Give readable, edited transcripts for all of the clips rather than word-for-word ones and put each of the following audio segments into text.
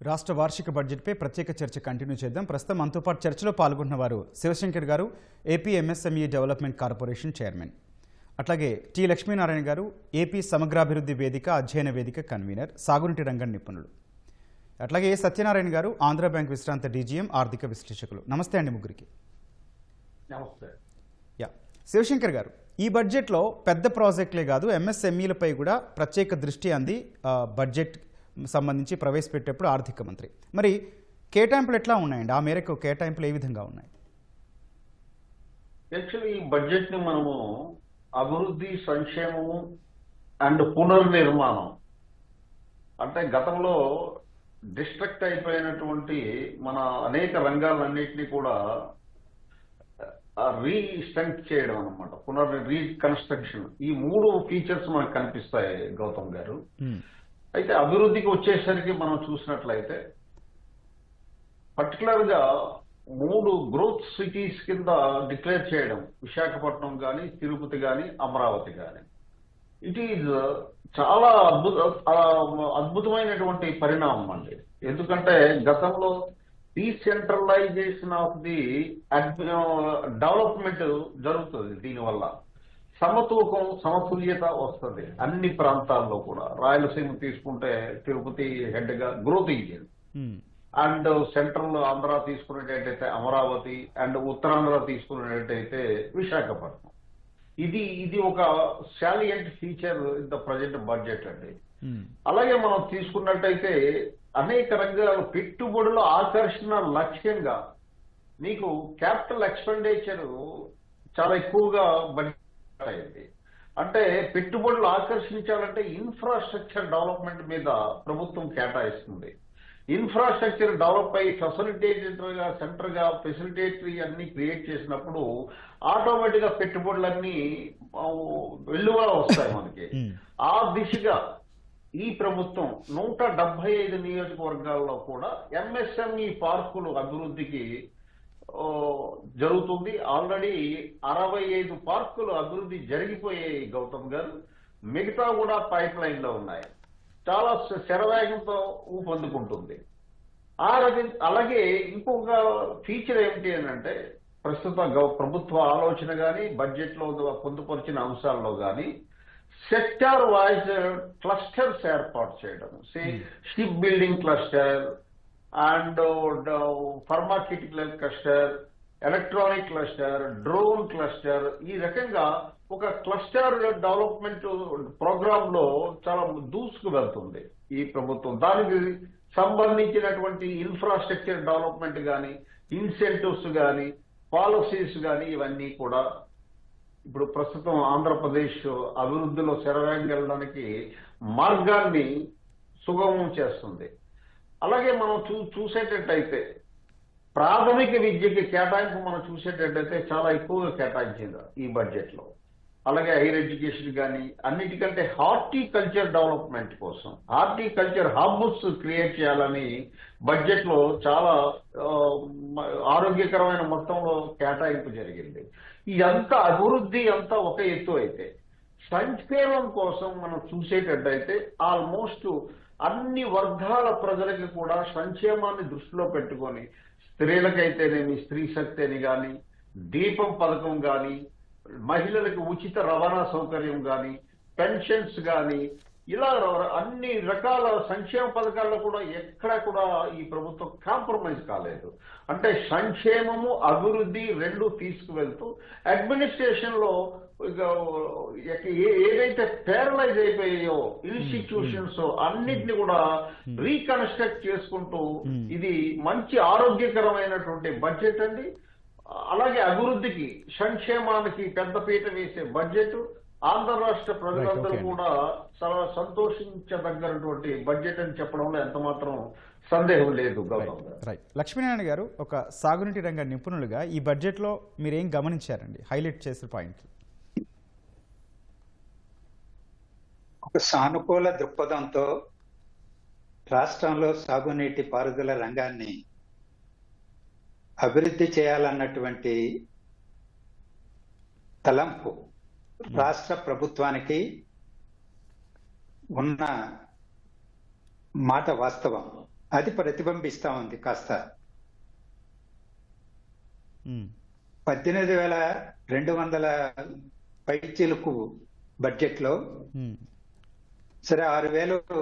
రాష్ట్ర వార్షిక బడ్జెట్పై ప్రత్యేక చర్చ కంటిన్యూ చేద్దాం. ప్రస్తుతం మనతో పాటు చర్చలో పాల్గొన్న వారు శివశంకర్ గారు, AP MSME development corporation chairman. అట్లాగే టి లక్ష్మీనారాయణ గారు, ఏపీ సమగ్రాభివృద్ధి వేదిక అధ్యయన వేదిక కన్వీనర్, సాగునీటి రంగం నిపుణులు. అట్లాగే ఏ సత్యనారాయణ గారు, ఆంధ్ర బ్యాంక్ విశ్రాంత డీజీఎం, ఆర్థిక విశ్లేషకులు. నమస్తే అండి ముగ్గురికి. నమస్తే. శివశంకర్ గారు, ఈ బడ్జెట్లో పెద్ద ప్రాజెక్టులే కాదు ఎంఎస్ఎంఈలపై కూడా ప్రత్యేక దృష్టి అంది బడ్జెట్ సంబంధించి ప్రవేశపెట్టేప్పుడు ఆర్థిక మంత్రి. మరి కేటాయింపులు ఎట్లా ఉన్నాయండి? ఆ మేరకు కేటాయింపులు ఏ విధంగా ఉన్నాయి? యాక్చువల్లీ ఈ బడ్జెట్ ని మనము అభివృద్ధి, సంక్షేమము అండ్ పునర్నిర్మాణం అంటే గతంలో డిస్ట్రక్ట్ అయిపోయినటువంటి మన అనేక రంగాలన్నింటినీ కూడా రీస్ట్రెంత్ చేయడం అనమాట, రీకన్స్ట్రక్షన్. ఈ మూడు ఫీచర్స్ మనకు కనిపిస్తాయి గౌతమ్ గారు. అయితే అభివృద్ధికి వచ్చేసరికి మనం చూసినట్లయితే పర్టికులర్ గా 3 గ్రోత్ సిటీస్ కింద డిక్లేర్ చేయడం, విశాఖపట్నం కానీ, తిరుపతి కానీ, అమరావతి కానీ. ఇట్ ఈజ్ చాలా అద్భుతమైనటువంటి పరిణామం అండి. ఎందుకంటే గతంలో డీసెంట్రలైజేషన్ ఆఫ్ ది డెవలప్మెంట్ జరుగుతుంది. దీనివల్ల సమతూకం, సమతుల్యత వస్తుంది అన్ని ప్రాంతాల్లో కూడా. రాయలసీమ తీసుకుంటే తిరుపతి హెడ్ గా growth engine, and central Andhra తీసుకునేటట్టయితే అమరావతి, అండ్ ఉత్తరాంధ్ర తీసుకునేటట్టయితే విశాఖపట్నం. ఇది ఒక salient feature in the present budget అండి. అలాగే మనం తీసుకున్నట్టయితే అనేక రంగాలు పెట్టుబడుల ఆకర్షణ లక్ష్యంగా నీకు క్యాపిటల్ ఎక్స్పెండిచర్ చాలా ఎక్కువగా బడ్జెట్ అయింది. అంటే పెట్టుబడులు ఆకర్షించాలంటే ఇన్ఫ్రాస్ట్రక్చర్ డెవలప్మెంట్ మీద ప్రభుత్వం కేటాయిస్తుంది. ఇన్ఫ్రాస్ట్రక్చర్ డెవలప్ అయ్యి ఫెసిలిటేటర్ గా, సెంటర్ గా ఫెసిలిటేటరీ అన్ని క్రియేట్ చేసినప్పుడు ఆటోమేటిక్ గా పెట్టుబడులన్నీ వెల్లువలా వస్తాయి మనకి. ఆ దిశగా ఈ ప్రభుత్వం 175 నియోజకవర్గాల్లో కూడా ఎంఎస్ఎంఈ పార్కులు అభివృద్ధికి జరుగుతుంది. ఆల్రెడీ 65 పార్కులు అభివృద్ధి జరిగిపోయాయి గౌతమ్ గారు. మిగతా కూడా పైప్ లైన్ లో ఉన్నాయి. చాలా శరవేగంతో ఊపందుకుంటుంది. అలాగే ఇంకొక ఫీచర్ ఏమిటి అని అంటే, ప్రస్తుత ప్రభుత్వ ఆలోచన కానీ, బడ్జెట్ లో పొందుపరిచిన అంశాల్లో కానీ సెక్టార్ వైజ్ క్లస్టర్స్ ఏర్పాటు చేయడం. Ship building cluster and pharmaceutical cluster, electronic cluster, drone cluster, ఈ రకంగా ఒక క్లస్టర్ డెవలప్మెంట్ ప్రోగ్రామ్ లో చాలా దూసుకు వెళ్తుంది ఈ ప్రభుత్వం. దానికి సంబంధించినటువంటి ఇన్ఫ్రాస్ట్రక్చర్ డెవలప్మెంట్ కానీ, ఇన్సెంటివ్స్ కానీ, పాలసీస్ కానీ ఇవన్నీ కూడా ఇప్పుడు ప్రస్తుతం ఆంధ్రప్రదేశ్ అభివృద్ధిలో శరవేగంగా వెళ్ళడానికి మార్గాన్ని సుగమం చేస్తుంది. అలాగే మనం చూసేటట్టయితే ప్రాథమిక విద్యకి కేటాయింపు మనం చూసేటట్టయితే చాలా ఎక్కువగా కేటాయించింది ఈ బడ్జెట్ లో. అలాగే హైయర్ ఎడ్యుకేషన్ కానీ, అన్నిటికంటే హార్టికల్చర్ డెవలప్మెంట్ కోసం హార్టికల్చర్ హబ్స్ క్రియేట్ చేయాలని బడ్జెట్ లో చాలా ఆరోగ్యకరమైన మొత్తంలో కేటాయింపు జరిగింది. ఇదంతా అభివృద్ధి అంతా ఒక ఎత్తు అయితే, సంక్షేమం కోసం మనం చూసేటట్టయితే ఆల్మోస్ట్ అన్ని వర్గాల ప్రజలకి కూడా సంక్షేమాన్ని దృష్టిలో పెట్టుకొని, స్త్రీలకైతేనేమి స్త్రీ శక్తి అని కానీ, దీపం పథకం కానీ, మహిళలకు ఉచిత రవాణా సౌకర్యం కానీ, పెన్షన్స్ కానీ, ఇలా అన్ని రకాల సంక్షేమ పథకాల్లో కూడా ఎక్కడా కూడా ఈ ప్రభుత్వం కాంప్రమైజ్ కాలేదు. అంటే సంక్షేమము, అభివృద్ధి రెండు తీసుకువెళ్తూ అడ్మినిస్ట్రేషన్ లో ఏదైతే ప్యారలైజ్ అయిపోయాయో ఇన్స్టిట్యూషన్స్ అన్నిటిని కూడా రీకన్స్ట్రక్ట్ చేసుకుంటూ ఇది మంచి ఆరోగ్యకరమైనటువంటి బడ్జెట్ అండి. అలాగే అభివృద్ధికి, సంక్షేమానికి పెద్దపీట వేసే బడ్జెట్. ఆంధ్ర రాష్ట్ర ప్రజలందరూ కూడా చాలా సంతోషించదగినటువంటి బడ్జెట్ అని చెప్పడంలో ఎంత మాత్రం సందేహం లేదు. లక్ష్మీనారాయణ గారు, ఒక సాగునీటి రంగ నిపుణులుగా ఈ బడ్జెట్ లో మీరేం గమనించారండి? హైలైట్ చేసే పాయింట్. ఒక సానుకూల దృక్పథంతో రాష్ట్రంలో సాగునీటి పారుదల రంగాన్ని అభివృద్ధి చేయాలన్నటువంటి తలంపు రాష్ట్ర ప్రభుత్వానికి ఉన్న మాట వాస్తవం. అది ప్రతిబింబిస్తా ఉంది కాస్త. ఉమ్, 18,200 పైచీలకు బడ్జెట్లో ఉమ్, సరే 6,000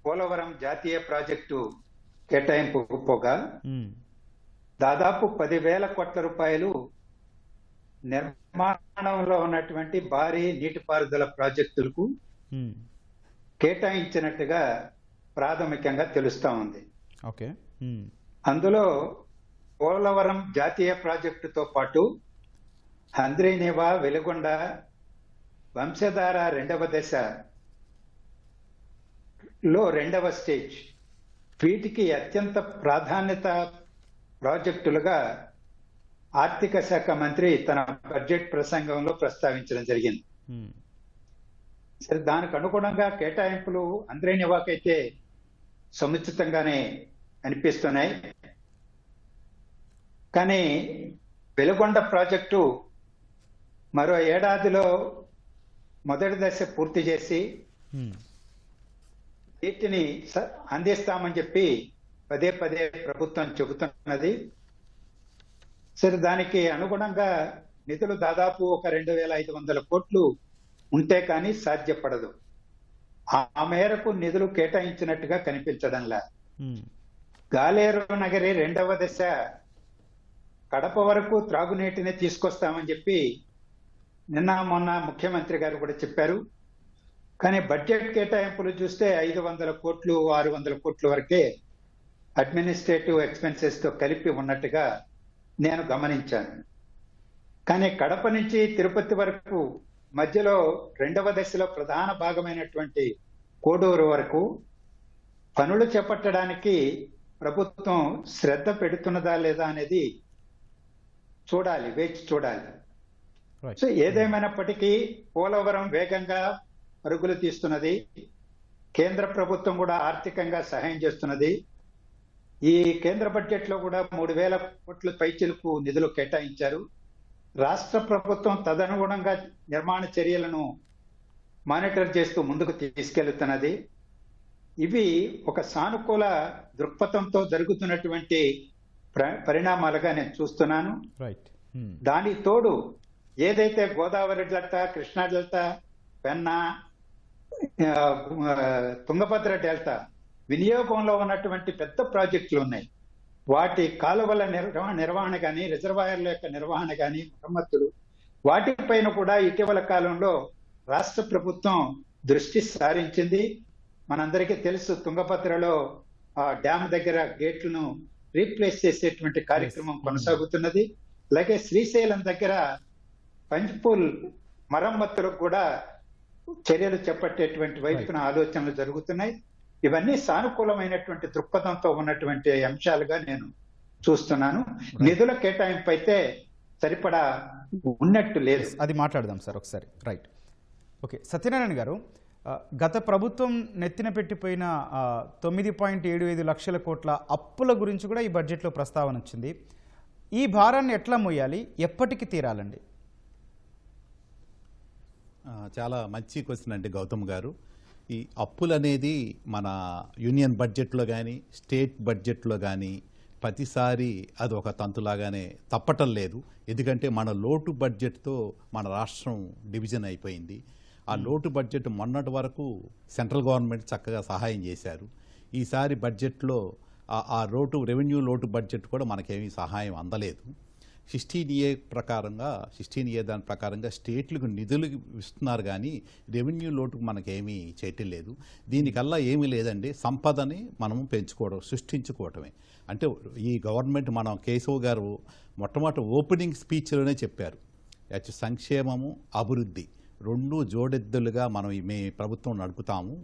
పోలవరం జాతీయ ప్రాజెక్టు కేటాయింపు పోగా ఉమ్, దాదాపు 10,000 కోట్ల రూపాయలు నిర్మాణంలో ఉన్నటువంటి భారీ నీటిపారుదల ప్రాజెక్టులకు ఉమ్, కేటాయించినట్టుగా ప్రాథమికంగా తెలుస్తా ఉంది. ఓకే. ఉమ్, అందులో పోలవరం జాతీయ ప్రాజెక్టుతో పాటు హంద్రీనివా, వెలుగొండ, వంశధార 2వ దశలో 2వ స్టేజ్ వీటికి అత్యంత ప్రాధాన్యత ప్రాజెక్టులుగా ఆర్థిక శాఖ మంత్రి తన బడ్జెట్ ప్రసంగంలో ప్రస్తావించడం జరిగింది. ఉమ్, సరే, దానికి అనుగుణంగా కేటాయింపులు హంద్రీనివాకైతే సముచితంగానే అనిపిస్తున్నాయి. కానీ వెలుగొండ ప్రాజెక్టు మరో ఏడాదిలో మొదటి దశ పూర్తి చేసి ఉమ్, వీటిని అందిస్తామని చెప్పి పదే పదే ప్రభుత్వం చెబుతున్నది. సరే, దానికి అనుగుణంగా నిధులు దాదాపు ఒక 2,500 కోట్లు ఉంటే కానీ సాధ్యపడదు. ఆ మేరకు నిధులు కేటాయించినట్టుగా కనిపించడంలా. ఉమ్, గాలేరు నగరి 2వ దశ కడప వరకు త్రాగునీటిని తీసుకొస్తామని చెప్పి నిన్న మొన్న ముఖ్యమంత్రి గారు కూడా చెప్పారు. కానీ బడ్జెట్ కేటాయింపులు చూస్తే 500 కోట్లు 600 కోట్ల వరకే అడ్మినిస్ట్రేటివ్ ఎక్స్పెన్సెస్ తో కలిపి ఉన్నట్టుగా నేను గమనించాను. కానీ కడప నుంచి తిరుపతి వరకు మధ్యలో 2వ దశలో ప్రధాన భాగమైనటువంటి కోడూరు వరకు పనులు చేపట్టడానికి ప్రభుత్వం శ్రద్ధ పెడుతున్నదా లేదా అనేది చూడాలి, వేచి చూడాలి. రైట్. సో ఏదేమైనప్పటికీ పోలవరం వేగంగా పరుగులు తీస్తున్నది. కేంద్ర ప్రభుత్వం కూడా ఆర్థికంగా సహాయం చేస్తున్నది. ఈ కేంద్ర బడ్జెట్ లో కూడా 3,000 కోట్ల పైచిలకు నిధులు కేటాయించారు. రాష్ట్ర ప్రభుత్వం తదనుగుణంగా నిర్మాణ చర్యలను మానిటర్ చేస్తూ ముందుకు తీసుకెళ్తున్నది. ఇవి ఒక సానుకూల దృక్పథంతో జరుగుతున్నటువంటి పరిణామాలుగా నేను చూస్తున్నాను. రైట్. ఉమ్, దానికి తోడు ఏదైతే Godavari delta, Krishna delta, Penna, Tungabhadra delta వినియోగంలో ఉన్నటువంటి పెద్ద ప్రాజెక్టులు ఉన్నాయి. వాటి కాలువల నిర్వహణ కానీ, రిజర్వాయర్ల యొక్క నిర్వహణ కానీ, మరమ్మతులు వాటిపైన కూడా ఇటీవల కాలంలో రాష్ట్ర ప్రభుత్వం దృష్టి సారించింది. మనందరికీ తెలుసు, తుంగభద్రలో ఆ డ్యామ్ దగ్గర గేట్లను రీప్లేస్ చేసేటువంటి కార్యక్రమం కొనసాగుతున్నది. అలాగే శ్రీశైలం దగ్గర పంచ్పూల్ మరమ్మతులకు కూడా చర్యలు చేపట్టేటువంటి వైపున ఆలోచనలు జరుగుతున్నాయి. ఇవన్నీ సానుకూలమైనటువంటి దృక్పథంతో ఉన్నటువంటి అంశాలుగా నేను చూస్తున్నాను. నిధుల కేటాయింపు అయితే సరిపడా ఉన్నట్టు లేదు. అది మాట్లాడదాం సార్ ఒకసారి. రైట్. ఓకే, సత్యనారాయణ గారు, గత ప్రభుత్వం నెత్తిన పెట్టిపోయిన 9.75 లక్షల కోట్ల అప్పుల గురించి కూడా ఈ బడ్జెట్లో ప్రస్తావన వచ్చింది. ఈ భారాన్ని ఎట్లా మోయాలి, ఎప్పటికి తీరాలండి? చాలా మంచి క్వశ్చన్ అండి గౌతమ్ గారు. ఈ అప్పులు అనేది మన యూనియన్ బడ్జెట్లో కానీ స్టేట్ బడ్జెట్లో కానీ ప్రతిసారి అది ఒక తంతులాగానే తప్పటం లేదు. ఎందుకంటే మన లోటు బడ్జెట్తో మన రాష్ట్రం డివిజన్ అయిపోయింది. ఆ లోటు బడ్జెట్ మొన్నటి వరకు సెంట్రల్ గవర్నమెంట్ చక్కగా సహాయం చేశారు. ఈసారి బడ్జెట్లో ఆ రెవెన్యూ లోటు బడ్జెట్ కూడా మనకేమీ సహాయం అందలేదు. 16A దాని ప్రకారంగా స్టేట్లకు నిధులు ఇస్తున్నారు కానీ రెవెన్యూ లోటుకు మనకేమీ చేయటం లేదు. దీనికల్లా ఏమీ లేదండి, సంపదని మనం సృష్టించుకోవటమే. అంటే ఈ గవర్నమెంట్, మన కేశవ్ గారు మొట్టమొదటి ఓపెనింగ్ స్పీచ్లోనే చెప్పారు, సంక్షేమము అభివృద్ధి రెండు జోడెద్దులుగా మే ప్రభుత్వం నడుపుతాము,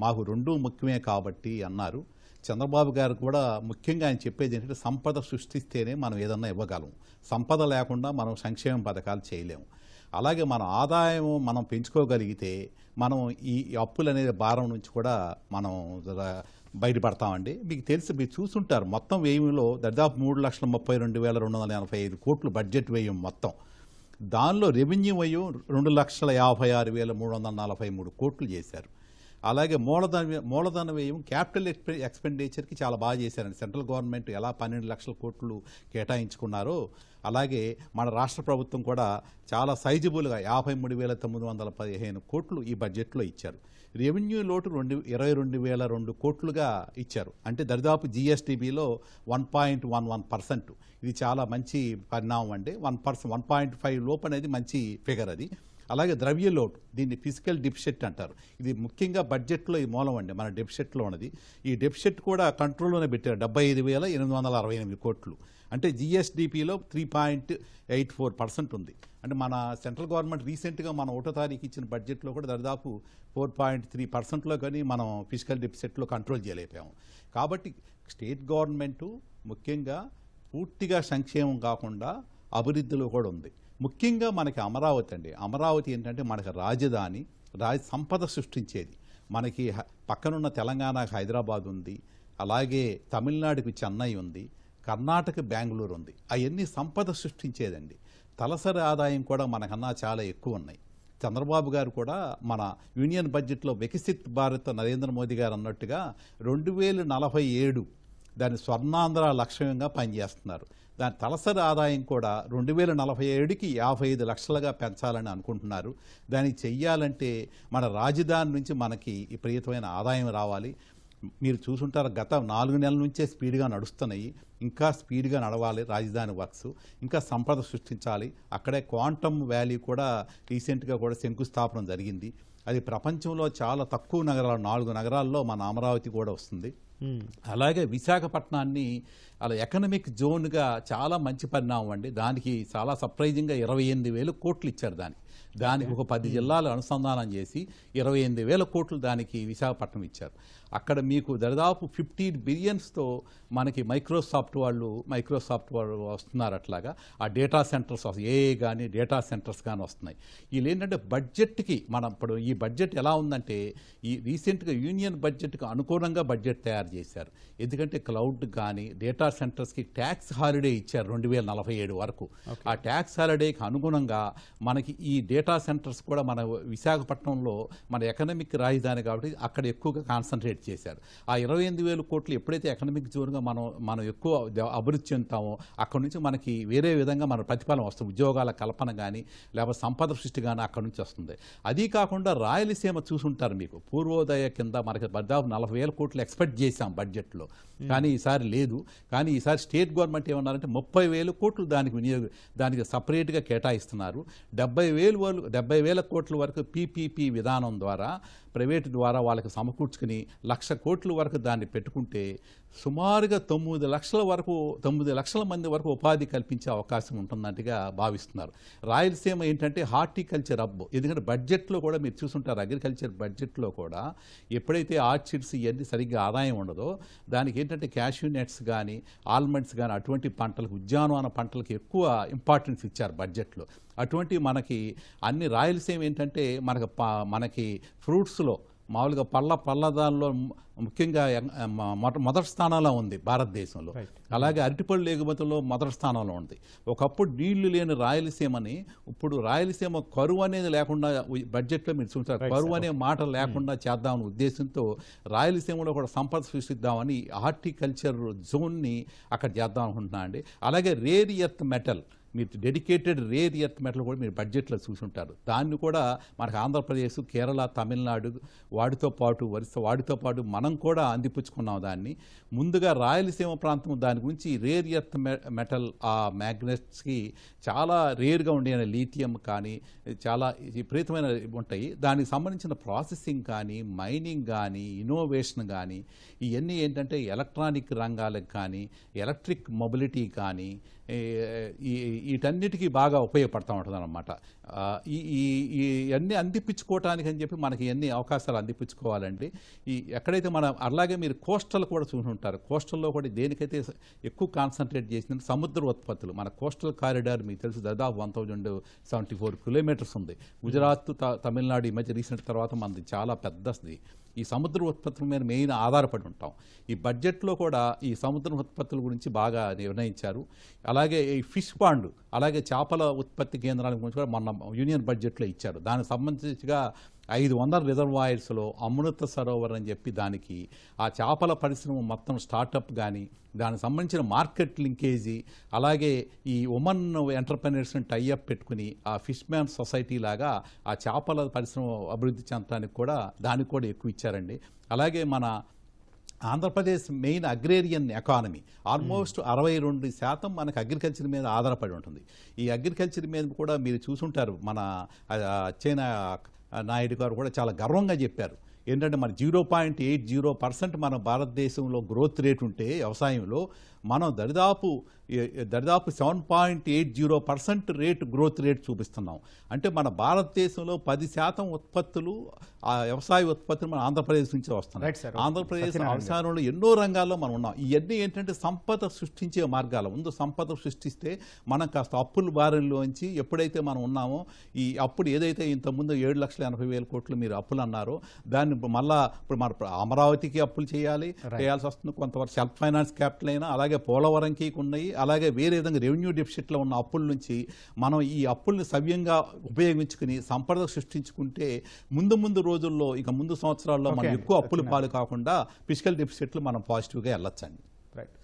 మాకు రెండూ ముఖ్యమే కాబట్టి అన్నారు. చంద్రబాబు గారు కూడా ముఖ్యంగా ఆయన చెప్పేది ఏంటంటే సంపద సృష్టిస్తేనే మనం ఏదన్నా ఇవ్వగలం, సంపద లేకుండా మనం సంక్షేమ పథకాలు చేయలేము. అలాగే మన ఆదాయం మనం పెంచుకోగలిగితే మనం ఈ అప్పులు అనే భారం నుంచి కూడా మనం బయటపడతామండి. మీకు తెలుసు, మీరు చూసుంటారు, మొత్తం వ్యయంలో దాదాపు 3,32,285 కోట్లు బడ్జెట్ వ్యయం మొత్తం. దానిలో రెవెన్యూ వ్యయం 2,56,343 కోట్లు చేశారు. అలాగే మూలధన వ్యయం క్యాపిటల్ ఎక్స్పెండిచర్కి చాలా బాగా చేశారండి. సెంట్రల్ గవర్నమెంట్ ఎలా 12 లక్షల కోట్లు కేటాయించుకున్నారో అలాగే మన రాష్ట్ర ప్రభుత్వం కూడా చాలా సైజబుల్గా 53,915 కోట్లు ఈ బడ్జెట్లో ఇచ్చారు. రెవెన్యూ లోటు 22,002 కోట్లుగా ఇచ్చారు. అంటే దరిదాపు జిఎస్టిబిలో 1.11%. ఇది చాలా మంచి పరిణామం అండి. 1.5 లోపు అనేది మంచి ఫిగర్ అది. అలాగే ద్రవ్య లోటు, దీన్ని ఫిజికల్ డెఫిసిట్ అంటారు. ఇది ముఖ్యంగా బడ్జెట్లో ఈ మూలం అండి, మన డెఫిసిట్లో ఉన్నది. ఈ డెఫిసిట్ కూడా కంట్రోల్లోనే పెట్టారు, 75,868 కోట్లు. అంటే జిఎస్డిపిలో 3.84% ఉంది. అంటే మన సెంట్రల్ గవర్నమెంట్ రీసెంట్గా మన 1వ తారీఖు ఇచ్చిన బడ్జెట్లో కూడా దాదాపు 4.3%లో కానీ మనం ఫిజికల్ డెఫిసిట్లో కంట్రోల్ చేయలేకపోయాము. కాబట్టి స్టేట్ గవర్నమెంటు ముఖ్యంగా పూర్తిగా సంక్షేమం కాకుండా అభివృద్ధిలో కూడా ఉంది. ముఖ్యంగా మనకి అమరావతి అండి. అమరావతి ఏంటంటే మనకి రాజధాని, సంపద సృష్టించేది. మనకి పక్కనున్న తెలంగాణకు హైదరాబాద్ ఉంది, అలాగే తమిళనాడుకి చెన్నై ఉంది, కర్ణాటక బెంగళూరు ఉంది. అవన్నీ సంపద సృష్టించేదండి. తలసరి ఆదాయం కూడా మనకన్నా చాలా ఎక్కువ ఉన్నాయి. చంద్రబాబు గారు కూడా మన యూనియన్ బడ్జెట్లో వికసిత్ భారత్ నరేంద్ర మోదీ గారు అన్నట్టుగా 2047 దాని స్వర్ణాంధ్ర లక్ష్యంగా పనిచేస్తున్నారు. దాని తలసరి ఆదాయం కూడా 2047కి 55 లక్షలుగా పెంచాలని అనుకుంటున్నారు. దానికి చెయ్యాలంటే మన రాజధాని నుంచి మనకి విపరీతమైన ఆదాయం రావాలి. మీరు చూసుంటారు, గత 4 నెలల నుంచే స్పీడ్గా నడుస్తున్నాయి. ఇంకా స్పీడ్గా నడవాలి రాజధాని వర్క్స్, ఇంకా సంపద సృష్టించాలి. అక్కడే క్వాంటమ్ వ్యాలీ కూడా రీసెంట్గా కూడా శంకుస్థాపన జరిగింది. అది ప్రపంచంలో చాలా తక్కువ నగరాలు, 4 నగరాల్లో మన అమరావతి కూడా వస్తుంది. అలాగే విశాఖపట్నాన్ని అలా ఎకనమిక్ జోన్గా చాలా మంచి పరిణామం అండి. దానికి చాలా సర్ప్రైజింగ్గా 28,000 కోట్లు ఇచ్చారు. దానికి ఒక 10 జిల్లాలు అనుసంధానం చేసి 28,000 కోట్లు దానికి విశాఖపట్నం ఇచ్చారు. అక్కడ మీకు దాదాపు 15 బిలియన్స్తో మనకి మైక్రోసాఫ్ట్ వాళ్ళు వస్తున్నారు. అట్లాగా ఆ డేటా సెంటర్స్ ఏఏ కానీ డేటా సెంటర్స్ కానీ వస్తున్నాయి. వీళ్ళు ఏంటంటే బడ్జెట్కి మనం ఇప్పుడు ఈ బడ్జెట్ ఎలా ఉందంటే ఈ రీసెంట్గా యూనియన్ బడ్జెట్కి అనుకూలంగా బడ్జెట్ తయారు చేశారు. ఎందుకంటే క్లౌడ్ కానీ డేటా సెంటర్స్కి ట్యాక్స్ హాలిడే ఇచ్చారు 2047 వరకు. ఆ ట్యాక్స్ హాలిడేకి అనుగుణంగా మనకి ఈ డేటా సెంటర్స్ కూడా మన విశాఖపట్నంలో మన ఎకనమిక్ రాజధాని కాబట్టి అక్కడ ఎక్కువగా కాన్సన్ట్రేట్ చేశారు. ఆ 28,000 కోట్లు ఎప్పుడైతే ఎకనమిక్ జోన్గా మనం ఎక్కువ అభివృద్ధి చెందుతామో అక్కడ నుంచి మనకి వేరే విధంగా మన ప్రతిఫలం వస్తుంది. ఉద్యోగాల కల్పన కానీ లేకపోతే సంపద సృష్టి కానీ అక్కడ నుంచి వస్తుంది. అది కాకుండా రాయలసీమ చూసుంటారు మీకు, పూర్వోదయ కింద మనకి దాదాపు 40,000 కోట్లు ఎక్స్పెక్ట్ చేశాం బడ్జెట్లో. కానీ ఈసారి లేదు. కానీ ఈసారి స్టేట్ గవర్నమెంట్ ఏమన్నారంటే 30,000 కోట్లు దానికి సపరేట్గా కేటాయిస్తున్నారు. 70,000 కోట్ల వరకు పీపీపీ విధానం ద్వారా ప్రైవేటు ద్వారా వాళ్ళకి సమకూర్చుకుని 1,00,000 కోట్ల వరకు దాన్ని పెట్టుకుంటే సుమారుగా 9 లక్షల మంది వరకు ఉపాధి కల్పించే అవకాశం ఉంటున్నట్టుగా భావిస్తున్నారు. రాయలసీమ ఏంటంటే హార్టికల్చర్ హబ్. ఎందుకంటే బడ్జెట్లో కూడా మీరు చూసుంటారు, అగ్రికల్చర్ బడ్జెట్లో కూడా ఎప్పుడైతే ఆర్చిడ్స్ ఇవన్నీ సరిగ్గా ఆదాయం ఉండదో దానికి ఏంటంటే క్యాష్యూ నట్స్ కానీ ఆల్మండ్స్ కానీ అటువంటి పంటలకు, ఉద్యానవన పంటలకు ఎక్కువ ఇంపార్టెన్స్ ఇచ్చారు బడ్జెట్లో. అటువంటి మనకి అన్ని రాయలసీమ ఏంటంటే మనకి ఫ్రూట్స్లో మామూలుగా పళ్ళదానిలో ముఖ్యంగా మొదటి స్థానంలో ఉంది భారతదేశంలో. అలాగే అరటిపళ్ళు ఎగుమతుల్లో మొదటి స్థానంలో ఉంది. ఒకప్పుడు నీళ్లు లేని రాయలసీమని ఇప్పుడు రాయలసీమ కరువు అనేది లేకుండా బడ్జెట్లో మీరు చూస్తారు, కరువు అనే మాట లేకుండా చేద్దామని ఉద్దేశంతో రాయలసీమలో కూడా సంపద సృష్టిద్దామని హార్టికల్చర్ జోన్ని అక్కడ చేద్దాం అనుకుంటున్నా అండి. అలాగే రేర్ ఎర్త్ మెటల్, మీరు డెడికేటెడ్ రేర్ ఎర్త్ మెటల్ కూడా మీరు బడ్జెట్లో చూసుంటారు. దాన్ని కూడా మనకు ఆంధ్రప్రదేశ్, కేరళ, తమిళనాడు వాటితో పాటు మనం కూడా అందిపుచ్చుకున్నాం దాన్ని. ముందుగా రాయలసీమ ప్రాంతం దాని గురించి రేర్ ఎర్త్ మెటల్ ఆ మ్యాగ్నెట్స్కి చాలా రేర్గా ఉండే లీథియం కానీ చాలా విపరీతమైన ఉంటాయి. దానికి సంబంధించిన ప్రాసెసింగ్ కానీ మైనింగ్ కానీ ఇన్నోవేషన్ కానీ ఇవన్నీ ఏంటంటే ఎలక్ట్రానిక్ రంగాలకు కానీ ఎలక్ట్రిక్ మొబిలిటీ కానీ వీటన్నిటికీ బాగా ఉపయోగపడుతూ ఉంటుంది అన్నమాట. ఇవన్నీ అందిపించుకోవటానికి అని చెప్పి మనకి ఎన్ని అవకాశాలు అందిపించుకోవాలండి. ఎక్కడైతే అలాగే మీరు కోస్టల్ కూడా చూసుంటారు. కోస్టల్లో కూడా దేనికైతే ఎక్కువ కాన్సన్ట్రేట్ చేసిందంటే సముద్ర ఉత్పత్తులు. మన కోస్టల్ కారిడార్ మీకు తెలుసు దాదాపు 1,074 కిలోమీటర్స్ ఉంది. గుజరాత్, తమిళనాడు ఈ మధ్య రీసెంట్ తర్వాత మనది చాలా పెద్దది. ఈ సముద్ర ఉత్పత్తుల మీద మెయిన్ ఆధారపడి ఉంటాం. ఈ బడ్జెట్లో కూడా ఈ సముద్ర ఉత్పత్తుల గురించి బాగా నిర్ణయించారు. అలాగే ఈ ఫిష్ పాండ్, అలాగే చేపల ఉత్పత్తి కేంద్రాల గురించి కూడా మొన్న యూనియన్ బడ్జెట్లో ఇచ్చారు. దానికి సంబంధించిగా 500 రిజర్వాయర్స్లో అమృత సరోవర్ అని చెప్పి దానికి ఆ చేపల పరిశ్రమ మొత్తం స్టార్టప్ కానీ దానికి సంబంధించిన మార్కెట్ లింకేజీ, అలాగే ఈ ఉమెన్ ఎంటర్ప్రెన్యూర్స్ని టైఅప్ పెట్టుకుని ఆ ఫిష్ మ్యాన్ సొసైటీ లాగా ఆ చేపల పరిశ్రమ అభివృద్ధి చెందడానికి కూడా దానికి కూడా ఎక్కువ ఇచ్చారండి. అలాగే మన Andhra Pradesh main agrarian economy almost 62% మనకు అగ్రికల్చర్ మీద ఆధారపడి ఉంటుంది. ఈ అగ్రికల్చర్ మీద కూడా మీరు చూసుంటారు, మన అచ్చెన్న నాయుడు గారు కూడా చాలా గర్వంగా చెప్పారు. ఏంటంటే మన 0.80% మన భారతదేశంలో గ్రోత్ రేట్ ఉంటే వ్యవసాయంలో మనం దరిదాపు 7.80% రేట్ గ్రోత్ రేట్ చూపిస్తున్నాం. అంటే మన భారతదేశంలో 10% ఉత్పత్తులు ఆ వ్యవసాయ ఉత్పత్తులు మన ఆంధ్రప్రదేశ్ నుంచి వస్తున్నాయి. ఆంధ్రప్రదేశ్ వ్యవసాయంలో ఎన్నో రంగాల్లో మనం ఉన్నాం. ఇవన్నీ ఏంటంటే సంపద సృష్టించే మార్గాలు. ముందు సంపద సృష్టిస్తే మనం కాస్త అప్పుల బారిలోంచి ఎప్పుడైతే మనం ఉన్నామో, ఈ అప్పుడు ఏదైతే ఇంతకుముందు 7,80,000 కోట్లు మీరు అప్పులు అన్నారో దాన్ని మళ్ళా ఇప్పుడు మన అమరావతికి అప్పులు చేయాల్సి వస్తుంది. కొంతవరకు సెల్ఫ్ ఫైనాన్స్ క్యాపిటల్ అయినా, అలాగే పోలవరంకి ఉన్నాయి, అలాగే వేరే విధంగా రెవెన్యూ డెఫిసిట్లో ఉన్న అప్పుల నుంచి మనం ఈ అప్పుల్ని సవ్యంగా ఉపయోగించుకుని సంపద సృష్టించుకుంటే ముందు రోజుల్లో ఇక ముందు సంవత్సరాల్లో మనం ఎక్కువ అప్పుల పాలు కాకుండా ఫిజికల్ డెఫిసిట్లు మనం పాజిటివ్గా వెళ్ళొచ్చండి. రైట్.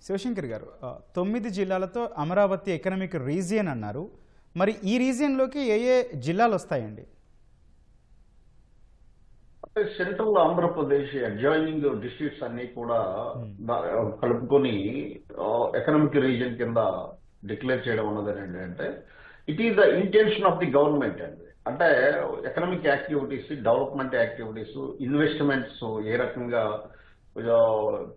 శివశంకర్ గారు, 9 జిల్లాలతో అమరావతి ఎకనామిక్ రీజియన్ అన్నారు. మరి ఈ రీజియన్లోకి ఏ జిల్లాలు వస్తాయండి? సెంట్రల్ ఆంధ్రప్రదేశ్ అడ్జాయినింగ్ డిస్ట్రిక్ట్స్ అన్ని కూడా కలుపుకొని ఎకనామిక్ రీజన్ కింద డిక్లేర్ చేయడం అన్నది ఏంటంటే it is the intention of the government అండి. అంటే economic activities, development activities, investments ఏ రకంగా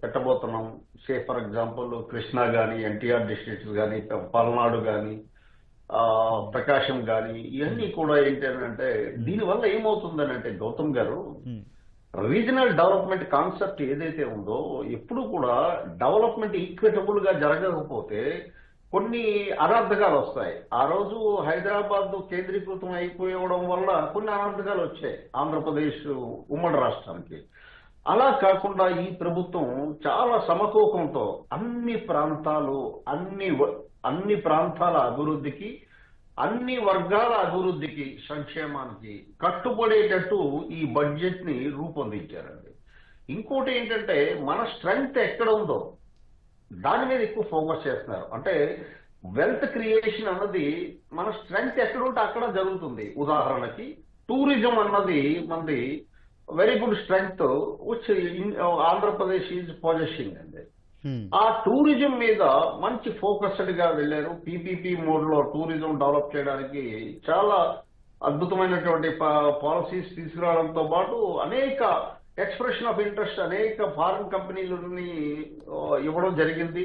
పెట్టబోతున్నాం. సే ఫర్ ఎగ్జాంపుల్ కృష్ణా కానీ, ఎన్టీఆర్ డిస్ట్రిక్ట్స్ కానీ, పల్నాడు కానీ, ప్రకాశం కానీ, ఇవన్నీ కూడా ఏంటంటే దీనివల్ల ఏమవుతుందని అంటే గౌతమ్ గారు, రీజనల్ డెవలప్మెంట్ కాన్సెప్ట్ ఏదైతే ఉందో ఎప్పుడు కూడా డెవలప్మెంట్ ఈక్విటబుల్ గా జరగకపోతే కొన్ని అనర్థకాలు వస్తాయి. ఆ రోజు హైదరాబాద్ కేంద్రీకృతం అయిపోవడం వల్ల కొన్ని అనర్థకాలు వచ్చాయి ఆంధ్రప్రదేశ్ ఉమ్మడి రాష్ట్రానికి. అలా కాకుండా ఈ ప్రభుత్వం చాలా సమతూకంతో అన్ని ప్రాంతాల అభివృద్ధికి, అన్ని వర్గాల అభివృద్ధికి, సంక్షేమానికి కట్టుబడేటట్టు ఈ బడ్జెట్ ని రూపొందించారండి. ఇంకోటి ఏంటంటే మన స్ట్రెంగ్త్ ఎక్కడ ఉందో దాని మీద ఎక్కువ ఫోకస్ చేస్తున్నారు. అంటే వెల్త్ క్రియేషన్ అన్నది మన స్ట్రెంగ్త్ ఎక్కడ ఉంటే అక్కడ జరుగుతుంది. ఉదాహరణకి టూరిజం అన్నది మనది very good strength which Andhra Pradesh is possessing అండి. ఆ టూరిజం మీద మంచి ఫోకస్డ్ గా వెళ్ళారు. పీపీపీ మోడ్ లో టూరిజం డెవలప్ చేయడానికి చాలా అద్భుతమైనటువంటి పాలసీస్ తీసుకురావడంతో పాటు అనేక ఎక్స్ప్రెషన్ ఆఫ్ ఇంట్రెస్ట్ అనేక ఫారిన్ కంపెనీలని ఇవ్వడం జరిగింది.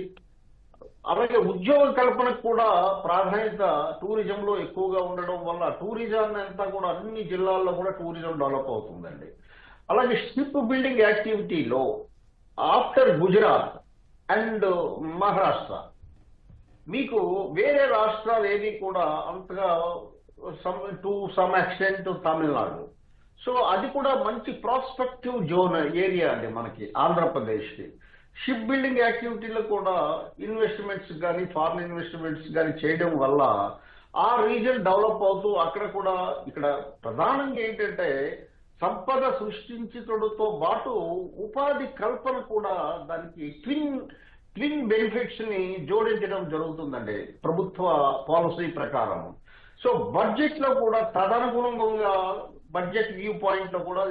అలాగే ఉద్యోగ కల్పనకు కూడా ప్రాధాన్యత టూరిజంలో ఎక్కువగా ఉండడం వల్ల టూరిజం అంతా కూడా అన్ని జిల్లాల్లో కూడా టూరిజం డెవలప్ అవుతుందండి. అలాగే షిప్ బిల్డింగ్ యాక్టివిటీలో ఆఫ్టర్ గుజరాత్ అండ్ మహారాష్ట్ర మీకు వేరే రాష్ట్రాలు ఏవి కూడా అంతగా to some extent Tamil Nadu. So అది కూడా మంచి ప్రాస్పెక్టివ్ జోన్ ఏరియా అండి మనకి ఆంధ్రప్రదేశ్కి. షిప్ బిల్డింగ్ యాక్టివిటీలో కూడా ఇన్వెస్ట్మెంట్స్ కానీ, ఫారిన్ ఇన్వెస్ట్మెంట్స్ కానీ చేయడం వల్ల ఆ రీజన్ డెవలప్ అవుతూ అక్కడ కూడా ఇక్కడ ప్రధానంగా ఏంటంటే సంపద సృష్టించడంతో పాటు ఉపాధి కల్పన కూడా దానికి ట్విన్ బెనిఫిట్స్ ని జోడించడం జరుగుతుందండి ప్రభుత్వ పాలసీ ప్రకారం. సో బడ్జెట్ లో కూడా తదనుగుణంగా బడ్జెట్ వ్యూ పాయింట్ లో కూడా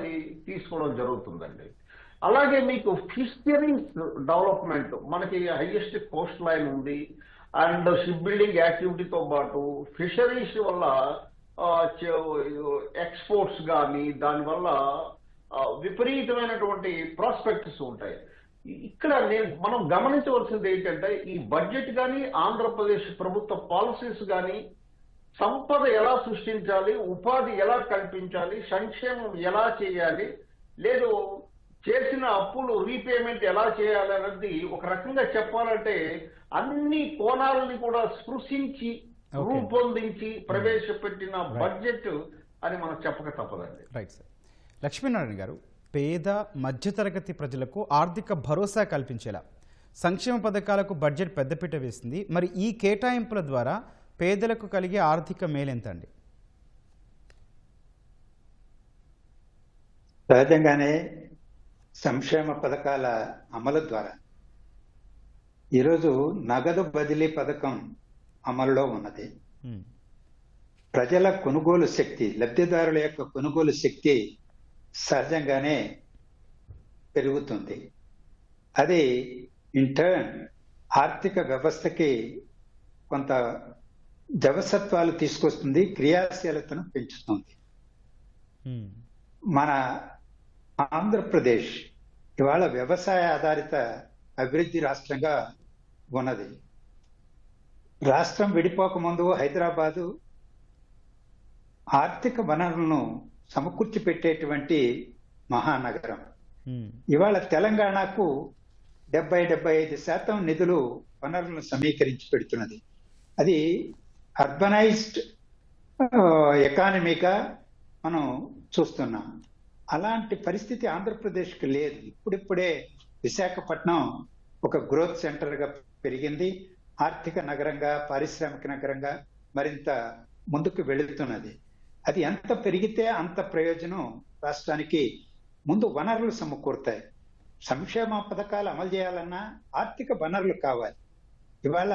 తీసుకోవడం జరుగుతుందండి. అలాగే మీకు ఫిషరీస్ డెవలప్మెంట్ మనకి హైయెస్ట్ కోస్ట్ లైన్ ఉంది. అండ్ షిప్ బిల్డింగ్ యాక్టివిటీతో పాటు ఫిషరీస్ వల్ల ఎక్స్పోర్ట్స్ కానీ దానివల్ల విపరీతమైనటువంటి ప్రాస్పెక్ట్స్ ఉంటాయి. ఇక్కడ మనం గమనించవలసింది ఏంటంటే ఈ బడ్జెట్ కానీ, ఆంధ్రప్రదేశ్ ప్రభుత్వ పాలసీస్ కానీ సంపద ఎలా సృష్టించాలి, ఉపాధి ఎలా కల్పించాలి, సంక్షేమం ఎలా చేయాలి, లేదు చేసిన అప్పులు రీపేమెంట్ ఎలా చేయాలి అన్నది ఒక రకంగా చెప్పాలంటే అన్ని కోణాలని కూడా స్పృశించి రూపొందించి ప్రవేశపెట్టిన బడ్జెట్ అని మనం చెప్పక తప్పదండి. Right sir. లక్ష్మీనారాయణ గారు, పేద మధ్యతరగతి ప్రజలకు ఆర్థిక భరోసా కల్పించేలా సంక్షేమ పథకాలకు బడ్జెట్ పెద్దపీట వేసింది. మరి ఈ కేటాయింపుల ద్వారా పేదలకు కలిగే ఆర్థిక మేలెంత అండి? సహజంగానే సంక్షేమ పథకాల అమలు ద్వారా ఈరోజు నగదు బదిలీ పథకం అమలులో ఉన్నది. ప్రజల కొనుగోలు శక్తి, లబ్ధిదారుల యొక్క కొనుగోలు శక్తి సహజంగానే పెరుగుతుంది. అది ఇంటర్న్ ఆర్థిక వ్యవస్థకి కొంత జవసత్వాలు తీసుకొస్తుంది, క్రియాశీలతను పెంచుతుంది. మన ఆంధ్రప్రదేశ్ ఇవాళ వ్యవసాయ ఆధారిత అభివృద్ధి రాష్ట్రంగా ఉన్నది. రాష్ట్రం విడిపోక ముందు హైదరాబాదు ఆర్థిక వనరులను సమకూర్చి పెట్టేటువంటి మహానగరం. ఇవాళ తెలంగాణకు 70-75% నిధులు వనరులను సమీకరించి పెడుతున్నది. అది అర్బనైజ్డ్ ఎకానమీగా మనం చూస్తున్నాం. అలాంటి పరిస్థితి ఆంధ్రప్రదేశ్కి లేదు. ఇప్పుడిప్పుడే విశాఖపట్నం ఒక గ్రోత్ సెంటర్గా పెరిగింది. ఆర్థిక నగరంగా, పారిశ్రామిక నగరంగా మరింత ముందుకు వెళుతున్నది. అది ఎంత పెరిగితే అంత ప్రయోజనం రాష్ట్రానికి. ముందు వనరులు సమకూరుతాయి. సంక్షేమ పథకాలు అమలు చేయాలన్నా ఆర్థిక వనరులు కావాలి. ఇవాళ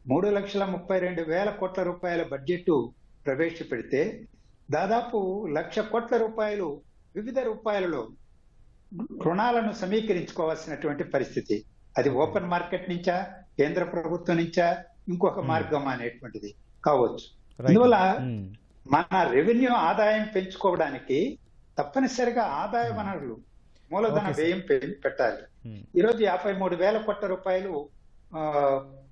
3,32,000 కోట్ల రూపాయల బడ్జెట్ ప్రవేశపెడితే దాదాపు 1,00,000 కోట్ల రూపాయలు వివిధ రూపాయలలో రుణాలను సమీకరించుకోవాల్సినటువంటి పరిస్థితి. అది ఓపెన్ మార్కెట్ నుంచా, కేంద్ర ప్రభుత్వం నుంచా, ఇంకొక మార్గం అనేటువంటిది కావచ్చు. అందువల్ల మన రెవెన్యూ ఆదాయం పెంచుకోవడానికి తప్పనిసరిగా ఆదాయ వనరులు, మూలధన వ్యయం పెట్టాలి. ఈరోజు 53,000 కోట్ల రూపాయలు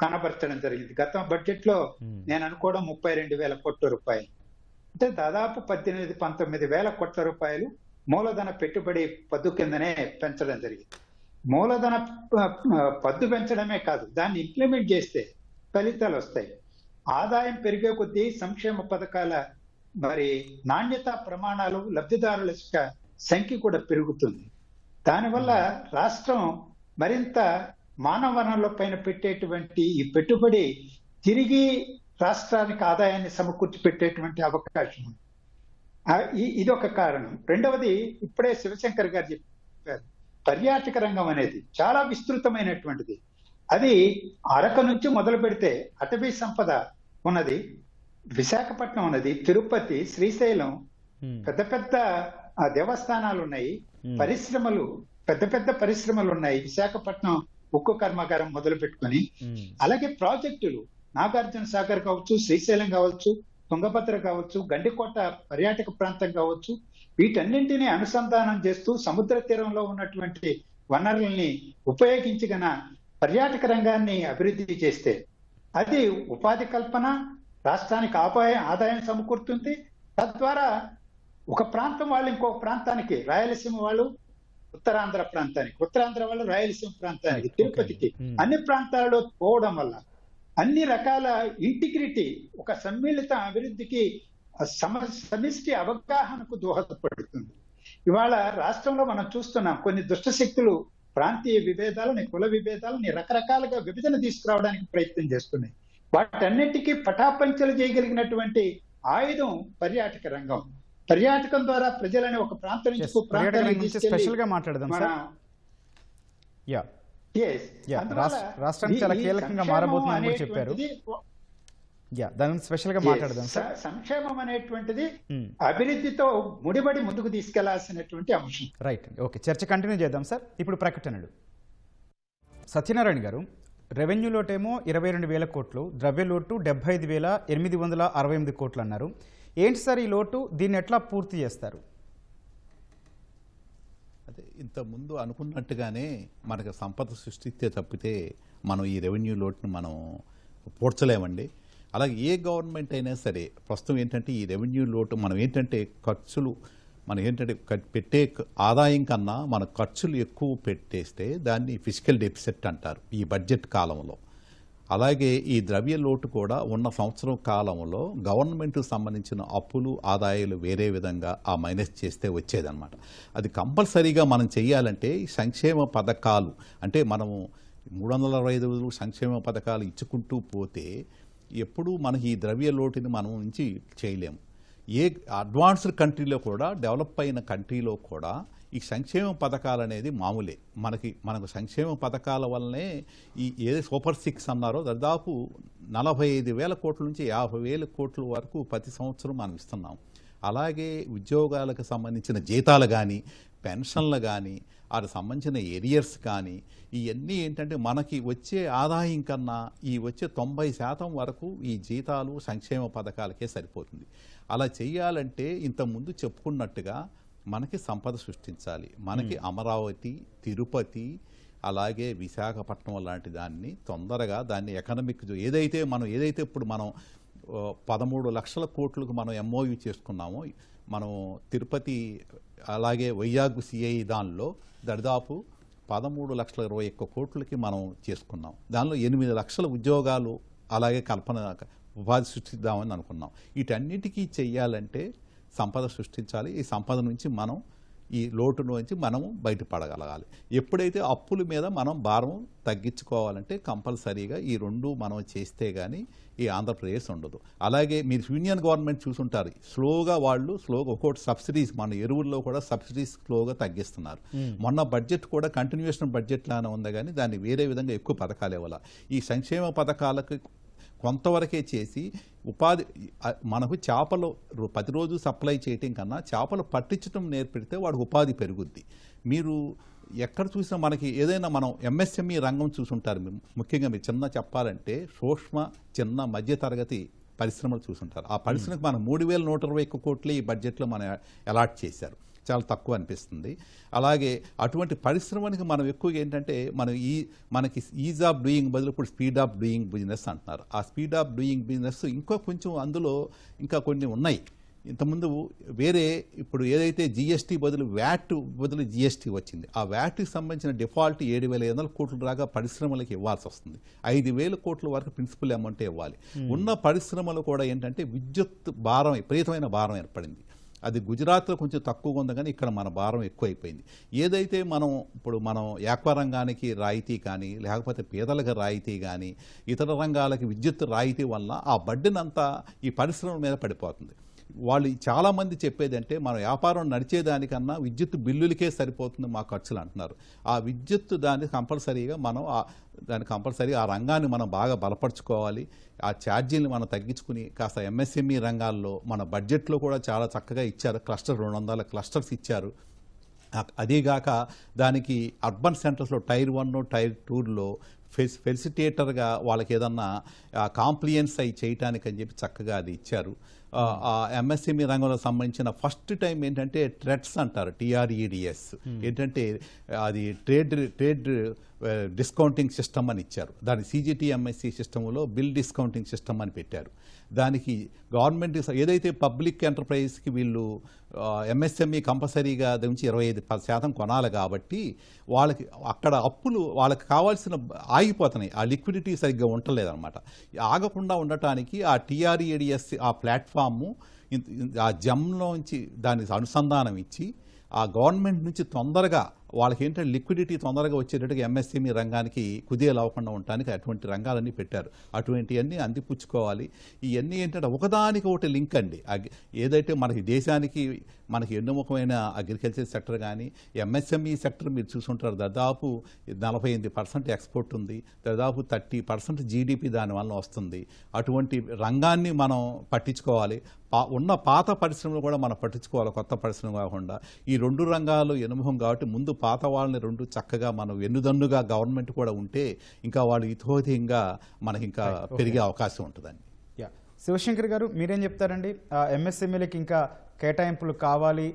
కనబరచడం జరిగింది. గత బడ్జెట్ లో నేను అనుకోవడం 32,000 కోట్ల రూపాయలు. అంటే దాదాపు 18-19,000 కోట్ల రూపాయలు మూలధన పెట్టుబడి పద్దు కిందనే పెంచడం జరిగింది. మూలధన పద్దు పెంచడమే కాదు, దాన్ని ఇంప్లిమెంట్ చేస్తే ఫలితాలు వస్తాయి. ఆదాయం పెరిగే కొద్దీ సంక్షేమ పథకాల మరి నాణ్యత ప్రమాణాలు, లబ్ధిదారుల సంఖ్య కూడా పెరుగుతుంది. దానివల్ల రాష్ట్రం మరింత మానవ వనరుల పైన పెట్టేటువంటి ఈ పెట్టుబడి తిరిగి రాష్ట్రానికి ఆదాయాన్ని సమకూర్చి పెట్టేటువంటి అవకాశం ఉంది. ఇది ఒక కారణం. రెండవది, ఇప్పుడే శివశంకర్ గారు చెప్పారు, పర్యాటక రంగం అనేది చాలా విస్తృతమైనటువంటిది. అది అరకు నుంచి మొదలు పెడితే అటవీ సంపద ఉన్నది, విశాఖపట్నం ఉన్నది, తిరుపతి, శ్రీశైలం, పెద్ద పెద్ద దేవస్థానాలు ఉన్నాయి, పరిశ్రమలు, పెద్ద పెద్ద పరిశ్రమలు ఉన్నాయి. విశాఖపట్నం ఉక్కు కర్మాగారం మొదలు పెట్టుకుని, అలాగే ప్రాజెక్టులు నాగార్జున సాగర్ కావచ్చు, శ్రీశైలం కావచ్చు, తుంగభద్ర కావచ్చు, గండికోట పర్యాటక ప్రాంతం కావచ్చు, వీటన్నింటినీ అనుసంధానం చేస్తూ సముద్ర తీరంలో ఉన్నటువంటి వనరుల్ని ఉపయోగించి గన పర్యాటక రంగాన్ని అభివృద్ధి చేస్తే అది ఉపాధి కల్పన, రాష్ట్రానికి ఆదాయం సమకూరుతుంది. తద్వారా ఒక ప్రాంతం వాళ్ళు ఇంకొక ప్రాంతానికి, రాయలసీమ వాళ్ళు ఉత్తరాంధ్ర ప్రాంతానికి, ఉత్తరాంధ్ర వాళ్ళు రాయలసీమ ప్రాంతానికి, తిరుపతికి, అన్ని ప్రాంతాలలో పోవడం వల్ల అన్ని రకాల ఇంటిగ్రిటీ, ఒక సమ్మిళిత అభివృద్ధికి, సమిష్టి అవగాహనకు దోహదపడుతుంది. ఇవాళ రాష్ట్రంలో మనం చూస్తున్నాం కొన్ని దుష్ట శక్తులు ప్రాంతీయ విభేదాలని, కుల విభేదాలని రకరకాలుగా విభజన తీసుకురావడానికి ప్రయత్నం చేస్తున్నాయి. వాటన్నిటికీ పటాపంచలు చేయగలిగినటువంటి ఆయుధం పర్యాటక రంగం. పర్యాటకం ద్వారా ప్రజలని ఒక ప్రాంతం నుంచి ప్రాంతానికి స్పెషల్ గా మాట్లాడదాం సార్. రాష్ట్రానికి చాలా కీలకంగా మారబోతుందని కూడా చెప్పారు. దాని స్పెషల్ గా మాట్లాడదాం సార్. సంక్షేమం అనేటువంటిది అభివృద్ధితో ముడిపడి ముందుకు తీసుకెళ్లాల్సినటువంటి అంశం. రైట్, ఓకే, చర్చ కంటిన్యూ చేద్దాం సార్. ఇప్పుడు ప్రకటనలు. సత్యనారాయణ గారు, రెవెన్యూ లోటేమో 22,000 కోట్లు, ద్రవ్య లోటు 75,868 కోట్లు అన్నారు. ఏంటి సార్ ఈ లోటు? దీన్ని ఎట్లా పూర్తి చేస్తారు? అదే ఇంతకుముందు అనుకున్నట్టుగానే మనకు సంపద సృష్టిస్తే తప్పితే మనం ఈ రెవెన్యూ లోటును మనం పూడ్చలేమండి. అలాగే ఏ గవర్నమెంట్ అయినా సరే ప్రస్తుతం ఏంటంటే ఈ రెవెన్యూ లోటు మనం ఏంటంటే ఖర్చులు, మనం ఏంటంటే పెట్టే ఆదాయం కన్నా మన ఖర్చులు ఎక్కువ పెట్టేస్తే దాన్ని ఫిజికల్ డెఫిసిట్ అంటారు ఈ బడ్జెట్ కాలంలో. అలాగే ఈ ద్రవ్య లోటు కూడా ఉన్న సంవత్సరం కాలంలో గవర్నమెంట్కి సంబంధించిన అప్పులు, ఆదాయాలు వేరే విధంగా ఆ మైనస్ చేస్తే వచ్చేదన్నమాట. అది కంపల్సరీగా మనం చేయాలంటే సంక్షేమ పథకాలు, అంటే మనము 365 రోజులు సంక్షేమ పథకాలు ఇచ్చుకుంటూ పోతే ఎప్పుడూ మనకి ఈ ద్రవ్య లోటుని మనం నుంచి చేయలేము. ఏ అడ్వాన్స్డ్ కంట్రీలో కూడా, డెవలప్ అయిన కంట్రీలో కూడా ఈ సంక్షేమ పథకాలు అనేది మామూలే. మనకు సంక్షేమ పథకాల వల్లనే ఏదో సూపర్ 6 అన్నారో దాదాపు 45,000 కోట్ల నుంచి 50,000 కోట్ల వరకు ప్రతి సంవత్సరం మనం ఇస్తున్నాం. అలాగే ఉద్యోగాలకు సంబంధించిన జీతాలు కానీ, పెన్షన్లు కానీ, వాటికి సంబంధించిన ఏరియర్స్ కానీ, ఇవన్నీ ఏంటంటే మనకి వచ్చే ఆదాయం కన్నా ఈ వచ్చే 90% వరకు ఈ జీతాలు సంక్షేమ పథకాలకే సరిపోతుంది. అలా చేయాలంటే ఇంతకుముందు చెప్పుకున్నట్టుగా మనకి సంపద సృష్టించాలి. మనకి అమరావతి, తిరుపతి, అలాగే విశాఖపట్నం లాంటి దాన్ని తొందరగా దాన్ని ఎకనామిక్ ఏదైతే ఇప్పుడు మనం 13 లక్షల కోట్లకు మనం ఎంఓయూ చేసుకున్నామో, మనం తిరుపతి అలాగే వైజాగ్ సిఐ దానిలో దాదాపు 13,21,00,000 కోట్లకి మనం చేసుకున్నాం. దానిలో 8 లక్షల ఉద్యోగాలు అలాగే ఉపాధి సృష్టిద్దామని అనుకున్నాం. వీటన్నిటికీ చెయ్యాలంటే సంపద సృష్టించాలి. ఈ సంపద నుంచి మనం ఈ లోటు నుంచి మనము బయటపడగలగాలి. ఎప్పుడైతే అప్పుల మీద మనం భారం తగ్గించుకోవాలంటే కంపల్సరీగా ఈ రెండు మనం చేస్తే కానీ ఈ ఆంధ్రప్రదేశ్ ఉండదు. అలాగే మీరు యూనియన్ గవర్నమెంట్ చూసుంటారు, స్లోగా ఒక్కొక్కటి సబ్సిడీస్, మన ఎరువుల్లో కూడా సబ్సిడీస్ స్లోగా తగ్గిస్తున్నారు. మొన్న బడ్జెట్ కూడా కంటిన్యూషన్ బడ్జెట్ లానే ఉంది, కానీ దాన్ని వేరే విధంగా ఎక్కువ పథకాలు ఇవ్వాలి. ఈ సంక్షేమ పథకాలకు కొంతవరకే చేసి ఉపాధి, మనకు చేపలు ప్రతిరోజు సప్లై చేయటం కన్నా చేపలు పట్టించడం నేర్పిడితే వాడికి ఉపాధి పెరుగుద్ది. మీరు ఎక్కడ చూసినా మనకి ఏదైనా మనం ఎంఎస్ఎంఈ రంగం చూసుంటారు. ముఖ్యంగా మీరు చెప్పాలంటే సూక్ష్మ చిన్న మధ్యతరగతి పరిశ్రమలు చూసుంటారు. ఆ పరిశ్రమకు మనం 3,121 కోట్లు ఈ బడ్జెట్లో మనం అలాట్ చేశారు. చాలా తక్కువ అనిపిస్తుంది. అలాగే అటువంటి పరిశ్రమనికి మనం ఎక్కువగా ఏంటంటే మనకి ఈజ్ ఆఫ్ డూయింగ్ బదులు ఇప్పుడు స్పీడ్ ఆఫ్ డూయింగ్ బిజినెస్ అంటున్నారు. ఆ స్పీడ్ ఆఫ్ డూయింగ్ బిజినెస్ ఇంకా కొంచెం అందులో ఇంకా కొన్ని ఉన్నాయి. ఇంతకుముందు ఇప్పుడు ఏదైతే జిఎస్టీ బదులు జిఎస్టీ వచ్చింది, ఆ వ్యాట్కి సంబంధించిన డిఫాల్ట్ 7,500 కోట్ల దాకా పరిశ్రమలకు ఇవ్వాల్సి వస్తుంది. 5,000 కోట్ల వరకు ప్రిన్సిపల్ అమౌంట్ ఇవ్వాలి. ఉన్న పరిశ్రమలు కూడా ఏంటంటే విద్యుత్ భారం, విపరీతమైన భారం ఏర్పడింది. అది గుజరాత్లో కొంచెం తక్కువగా ఉంది, కానీ ఇక్కడ మన భారం ఎక్కువైపోయింది. ఏదైతే మనం యాక్వా రంగానికి రాయితీ కానీ, లేకపోతే పేదలకు రాయితీ కానీ, ఇతర రంగాలకి విద్యుత్ రాయితీ వల్ల ఆ బడ్డెనంతా ఈ పరిశ్రమల మీద పడిపోతుంది. వాళ్ళు చాలామంది చెప్పేది అంటే మన వ్యాపారం నడిచేదానికన్నా విద్యుత్ బిల్లులకే సరిపోతుంది మా ఖర్చులు అంటున్నారు. ఆ విద్యుత్ దాన్ని కంపల్సరీగా ఆ రంగాన్ని మనం బాగా బలపరుచుకోవాలి. ఆ ఛార్జీలను మనం తగ్గించుకుని కాస్త ఎంఎస్ఎంఈ రంగాల్లో మన బడ్జెట్లో కూడా చాలా చక్కగా ఇచ్చారు. 200 క్లస్టర్స్ ఇచ్చారు. అదేగాక దానికి అర్బన్ సెంటర్స్లో టైర్ 1, టైర్ 2లో ఫెసిలిటేటర్గా వాళ్ళకి ఏదన్నా కాంప్లియన్స్ అయి చేయటానికి అని చెప్పి చక్కగా అది ఇచ్చారు. ఎంఎస్ఎంఈ రంగంలో సంబంధించిన ఫస్ట్ టైం ఏంటంటే ట్రెడ్స్ అంటారు, TREDS ఏంటంటే అది ట్రేడ్ డిస్కౌంటింగ్ సిస్టమ్ అని ఇచ్చారు. దాని CGTMSE సిస్టంలో బిల్ డిస్కౌంటింగ్ సిస్టమ్ అని పెట్టారు. దానికి గవర్నమెంట్ ఏదైతే పబ్లిక్ ఎంటర్ప్రైజ్కి వీళ్ళు ఎంఎస్ఎంఈ కంపల్సరీగా దాని నుంచి 25% కొనాలి. కాబట్టి వాళ్ళకి అక్కడ అప్పులు వాళ్ళకి కావాల్సిన ఆగిపోతున్నాయి. ఆ లిక్విడిటీ సరిగ్గా ఉండలేదన్నమాట. ఆగకుండా ఉండటానికి ఆ TREDS ఆ ప్లాట్ఫాము ఆ జమ్లోంచి దానికి అనుసంధానం ఇచ్చి ఆ గవర్నమెంట్ నుంచి తొందరగా వాళ్ళకి ఏంటంటే లిక్విడిటీ తొందరగా వచ్చేటట్టుగా ఎంఎస్ఎంఈ రంగానికి కుదేలు అవ్వకుండా ఉండటానికి అటువంటి రంగాలన్నీ పెట్టారు. అటువంటివన్నీ అందిపుచ్చుకోవాలి. ఇవన్నీ ఏంటంటే ఒకదానికి ఒకటి లింక్ అండి. ఏదైతే మనకి దేశానికి మనకి ఎన్నుముఖమైన అగ్రికల్చర్ సెక్టర్ కానీ, ఎంఎస్ఎంఈ సెక్టర్ మీరు చూసుంటారు, దాదాపు 48% ఎక్స్పోర్ట్ ఉంది, దాదాపు 30% జీడిపి దానివల్ల వస్తుంది. అటువంటి రంగాన్ని మనం పట్టించుకోవాలి. ఉన్న పాత పరిశ్రమలు కూడా మనం పట్టించుకోవాలి, కొత్త పరిశ్రమ కాకుండా. ఈ రెండు రంగాలు ఎనుముఖం కాబట్టి ముందు పాత వాళ్ళని రెండు చక్కగా మనం వెన్నుదన్నుగా గవర్నమెంట్ కూడా ఉంటే ఇంకా వాళ్ళు ఇతోధికంగా మనకి ఇంకా పెరిగే అవకాశం ఉంటుందండి. శివశంకర్ గారు, మీరేం చెప్తారండి? ఎంఎస్ఎంఈలకి ఇంకా కేటాయింపులు కావాలి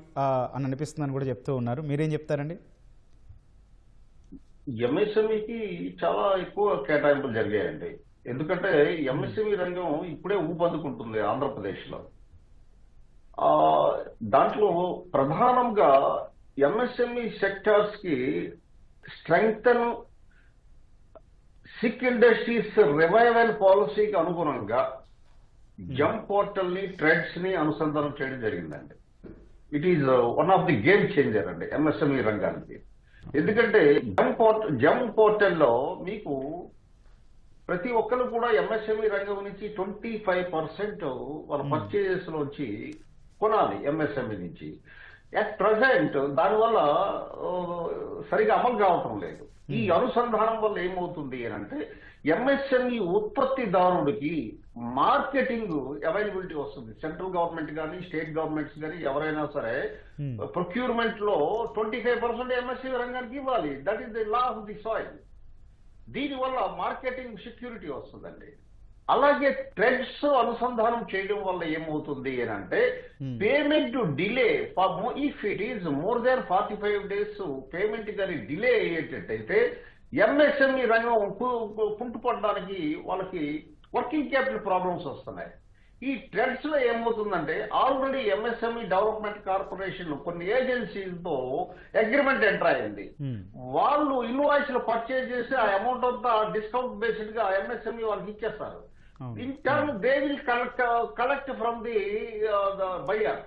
అని అనిపిస్తుందని కూడా చెప్తూ ఉన్నారు. మీరేం చెప్తారండి? ఎంఎస్ఎంఈకి చాలా ఎక్కువ కేటాయింపులు జరిగాయండి. ఎందుకంటే ఎంఎస్ఎంఈ రంగం ఇప్పుడే ఊపందుకుంటుంది ఆంధ్రప్రదేశ్లో. దాంట్లో ప్రధానంగా ఎంఎస్ఎంఈ సెక్టార్స్ కి స్ట్రెంగ్తన్ సిక్ ఇండస్ట్రీస్ రివైవల్ పాలసీకి అనుగుణంగా జమ్ పోర్టల్ ని, ట్రెడ్స్ ని అనుసంధానం చేయడం జరిగిందండి. It is one of the game changer అండి ఎంఎస్ఎంఈ రంగానికి. ఎందుకంటే జమ్ పోర్టల్లో మీకు ప్రతి ఒక్కరు కూడా ఎంఎస్ఎంఈ రంగం నుంచి 25% వాళ్ళ పర్చేజెస్ లోంచి కొనాలి ఎంఎస్ఎంఈ నుంచి. అట్ ప్రజెంట్ దానివల్ల సరిగా అమలు కావటం లేదు. ఈ అనుసంధానం వల్ల ఏమవుతుంది అని అంటే ఎంఎస్ఎంఈ ఉత్పత్తిదారుడికి మార్కెటింగ్ అవైలబిలిటీ వస్తుంది. సెంట్రల్ గవర్నమెంట్ కానీ స్టేట్ గవర్నమెంట్స్ కానీ ఎవరైనా సరే ప్రొక్యూర్మెంట్ లో 25% ఎంఎస్ఎంఈ రంగానికి ఇవ్వాలి. That is the law of the soil. దీనివల్ల మార్కెటింగ్ సెక్యూరిటీ వస్తుందండి. అలాగే ట్రెడ్స్ అనుసంధానం చేయడం వల్ల ఏమవుతుంది అని అంటే payment delay if it is more than 45 days payment కానీ డిలే అయ్యేటట్టయితే ఎంఎస్ఎంఈ రంగం కుంటుపడడానికి వాళ్ళకి వర్కింగ్ క్యాపిటల్ ప్రాబ్లమ్స్ వస్తున్నాయి. ఈ ట్రెడ్స్ లో ఏమవుతుందంటే ఆల్రెడీ ఎంఎస్ఎంఈ డెవలప్మెంట్ కార్పొరేషన్ కొన్ని ఏజెన్సీలతో అగ్రిమెంట్ ఎంటర్ అయింది. వాళ్ళు ఇన్వాయిస్లు పర్చేజ్ చేసి ఆ అమౌంట్ అంతా డిస్కౌంట్ బేస్డ్ గా ఎంఎస్ఎంఈ వాళ్ళకి ఇచ్చేస్తారు. In turn they will collect from the buyer.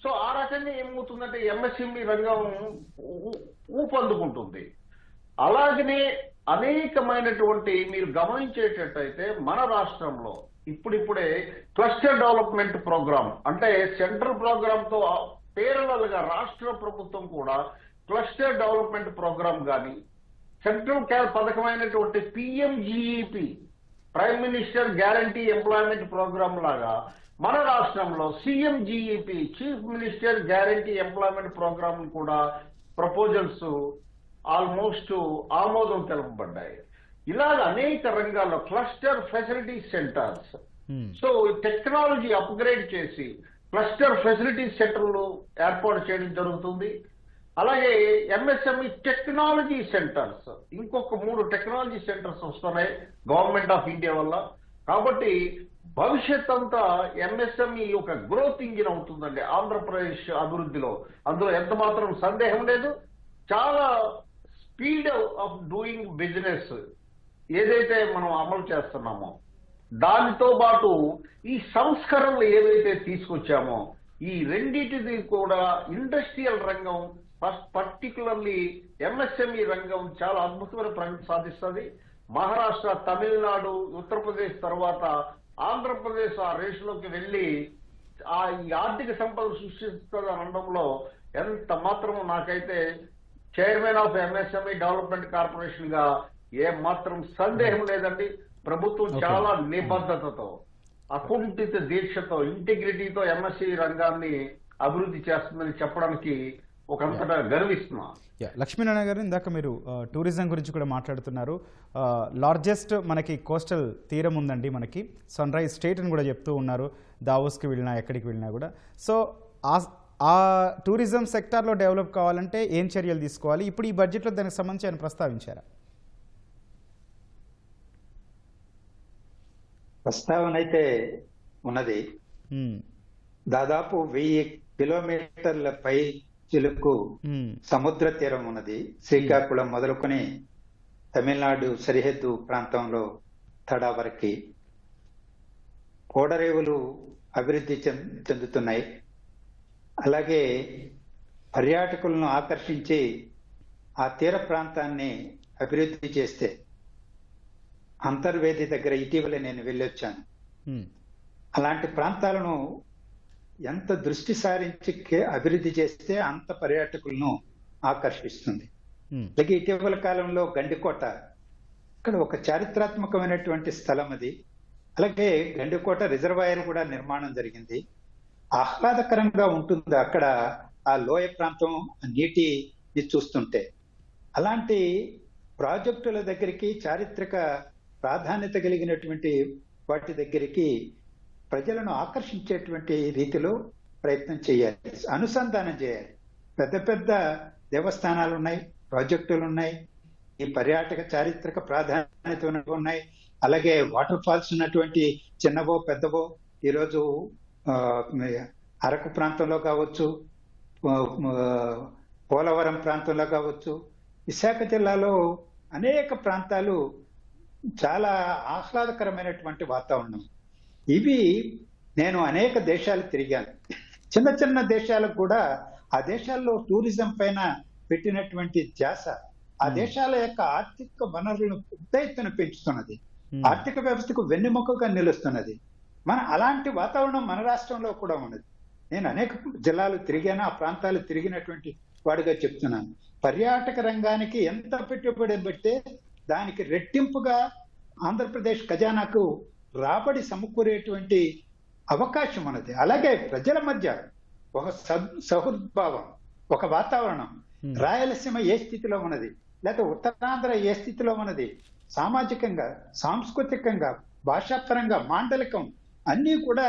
So ఆ రకంగా ఏమవుతుందంటే ఎంఎస్ఎంఈ రంగం ఊపందుకుంటుంది. అలాగనే అనేకమైనటువంటి మీరు గమనించేటట్టయితే మన రాష్ట్రంలో ఇప్పుడిప్పుడే క్లస్టర్ డెవలప్మెంట్ ప్రోగ్రామ్ అంటే సెంట్రల్ ప్రోగ్రామ్ తో పేరలల్ గా రాష్ట్ర ప్రభుత్వం కూడా క్లస్టర్ డెవలప్మెంట్ ప్రోగ్రామ్ కానీ సెంట్రల్ పథకమైనటువంటి PMGEP prime minister guarantee employment programme లాగా మన రాష్ట్రంలో CMGEP chief minister guarantee employment programme కూడా ప్రపోజల్స్ ఆల్మోస్ట్ ఆమోదం తెలుపబడ్డాయి. ఇలాగ అనేక రంగాల్లో cluster facility centres, so technology upgrade చేసి క్లస్టర్ ఫెసిలిటీ సెంటర్లు ఏర్పాటు చేయడం జరుగుతుంది. అలాగే ఎంఎస్ఎంఈ టెక్నాలజీ సెంటర్స్, ఇంకొక 3 టెక్నాలజీ సెంటర్స్ వస్తున్నాయి గవర్నమెంట్ ఆఫ్ ఇండియా వల్ల. కాబట్టి భవిష్యత్ అంతా ఎంఎస్ఎంఈ ఒక గ్రోత్ ఇంజిన్ అవుతుందండి ఆంధ్రప్రదేశ్ అభివృద్ధిలో. అందులో ఎంత మాత్రం సందేహం లేదు. చాలా స్పీడ్ ఆఫ్ డూయింగ్ బిజినెస్ ఏదైతే మనం అమలు చేస్తున్నామో దానితో పాటు ఈ సంస్కరణలు ఏవైతే తీసుకొచ్చామో ఈ రెండింటిది కూడా ఇండస్ట్రియల్ రంగం పర్టికులర్లీ ఎంఎస్ఎంఈ రంగం చాలా అద్భుతమైన ప్రగతి సాధిస్తుంది. మహారాష్ట్ర, తమిళనాడు, ఉత్తరప్రదేశ్ తర్వాత ఆంధ్రప్రదేశ్ ఆ రేసులోకి వెళ్ళి ఈ ఆర్థిక సంపద సృష్టిస్తుంది అనడంలో ఎంత మాత్రం నాకైతే chairman of MSME development corporation గా ఏ మాత్రం సందేహం లేదండి. ప్రభుత్వం చాలా నిబద్ధతతో, అకుంఠిత దీక్షతో, ఇంటిగ్రిటీతో ఎంఎస్ఎంఈ రంగాన్ని అభివృద్ధి చేస్తుందని చెప్పడానికి ఒకంతటా గర్విస్తున్నా. లక్ష్మీనారాయణ గారు, ఇందాక మీరు టూరిజం గురించి కూడా మాట్లాడుతున్నారు. లార్జెస్ట్ మనకి కోస్టల్ తీరం ఉందండి మనకి, సన్ రైజ్ స్టేట్ అని కూడా చెప్తూ ఉన్నారు. దావోస్కి వెళ్ళినా ఎక్కడికి వెళ్ళినా కూడా. సో ఆ టూరిజం సెక్టార్లో డెవలప్ కావాలంటే ఏం చర్యలు తీసుకోవాలి? ఇప్పుడు ఈ బడ్జెట్లో దానికి సంబంధించి ఆయన ప్రస్తావించారా? ప్రస్తావన అయితే ఉన్నది. దాదాపు 1000 కిలోమీటర్ల పై చిలుకు సముద్ర తీరం ఉన్నది. శ్రీకాకుళం మొదలుకొని తమిళనాడు సరిహద్దు ప్రాంతంలో తడా వరకు కోడరేవులు అభివృద్ధి చెందుతున్నాయి. అలాగే పర్యాటకులను ఆకర్షించి ఆ తీర ప్రాంతాన్ని అభివృద్ధి చేస్తే, అంతర్వేది దగ్గర ఇటీవల నేను వెళ్ళొచ్చాను. అలాంటి ప్రాంతాలను ఎంత దృష్టి సారించి అభివృద్ధి చేస్తే అంత పర్యాటకులను ఆకర్షిస్తుంది. అలాగే ఇటీవల కాలంలో గండికోట, ఇక్కడ ఒక చారిత్రాత్మకమైనటువంటి స్థలం అది. అలాగే గండికోట రిజర్వాయర్ కూడా నిర్మాణం జరిగింది. ఆహ్లాదకరంగా ఉంటుంది అక్కడ ఆ లోయ ప్రాంతం, నీటిని చూస్తుంటే. అలాంటి ప్రాజెక్టుల దగ్గరికి, చారిత్రక ప్రాధాన్యత కలిగినటువంటి వాటి దగ్గరికి ప్రజలను ఆకర్షించేటువంటి రీతిలో ప్రయత్నం చేయాలి, అనుసంధానం చేయాలి. పెద్ద పెద్ద దేవస్థానాలు ఉన్నాయి, ప్రాజెక్టులు ఉన్నాయి, ఈ పర్యాటక చారిత్రక ప్రాధాన్యత ఉన్నాయి. అలాగే వాటర్ ఫాల్స్ ఉన్నటువంటి చిన్నవో పెద్దవో ఈరోజు అరకు ప్రాంతంలో కావచ్చు, పోలవరం ప్రాంతంలో కావచ్చు, విశాఖ జిల్లాలో అనేక ప్రాంతాలు చాలా ఆహ్లాదకరమైనటువంటి వాతావరణం. ఇవి నేను అనేక దేశాలు తిరిగాను. చిన్న చిన్న దేశాలకు కూడా ఆ దేశాల్లో టూరిజం పైన పెట్టినటువంటి ధ్యాస ఆ దేశాల యొక్క ఆర్థిక వనరులను పెద్ద ఎత్తున పెంచుతున్నది, ఆర్థిక వ్యవస్థకు వెన్నెముకగా నిలుస్తున్నది. అలాంటి వాతావరణం మన రాష్ట్రంలో కూడా ఉన్నది. నేను అనేక జిల్లాలు తిరిగాను, ఆ ప్రాంతాలు తిరిగినటువంటి వాడిగా చెప్తున్నాను. పర్యాటక రంగానికి ఎంత పెట్టుబడి పెడితే దానికి రెట్టింపుగా ఆంధ్రప్రదేశ్ ఖజానాకు రాబడి సమకూరేటువంటి అవకాశం ఉన్నది. అలాగే ప్రజల మధ్య ఒక సహృద్భావం, ఒక వాతావరణం, రాయలసీమ ఏ స్థితిలో ఉన్నది, లేకపోతే ఉత్తరాంధ్ర ఏ స్థితిలో ఉన్నది, సామాజికంగా, సాంస్కృతికంగా, భాషాపరంగా, మాండలికం అన్నీ కూడా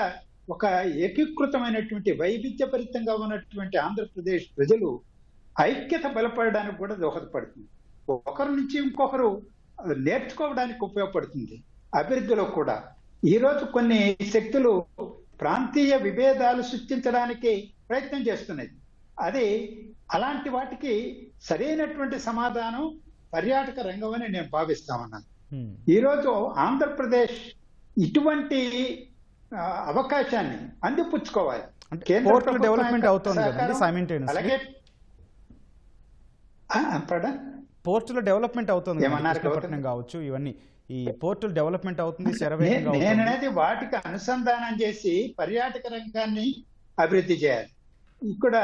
ఒక ఏకీకృతమైనటువంటి వైవిధ్యభరితంగా ఉన్నటువంటి ఆంధ్రప్రదేశ్ ప్రజలు ఐక్యత బలపడడానికి కూడా దోహదపడుతుంది. ఒకరి నుంచి ఇంకొకరు నేర్చుకోవడానికి ఉపయోగపడుతుంది. అభివృద్ధిలో కూడా ఈరోజు కొన్ని శక్తులు ప్రాంతీయ విభేదాలు సృష్టించడానికి ప్రయత్నం చేస్తున్నాయి. అది అలాంటి వాటికి సరైనటువంటి సమాధానం పర్యాటక రంగం అని నేను భావిస్తామన్నాను. ఈరోజు ఆంధ్రప్రదేశ్ ఇటువంటి అవకాశాన్ని అందిపుచ్చుకోవాలి. పోర్టల్ డెవలప్మెంట్ అవుతుంది కదండి సైమల్టేనియస్లీ. అలాగే పోర్టుల డెవలప్మెంట్ అవుతుంది, కృష్ణపట్నం కావచ్చు, ఇవన్నీ ఈ పోర్టల్ డెవలప్మెంట్ అవుతుంది, శరవేగంగా అవుతుంది. నేననేది వాటికి అనుసంధానం చేసి పర్యాటక రంగాన్ని అభివృద్ధి చేయాలి. ఇక్కడ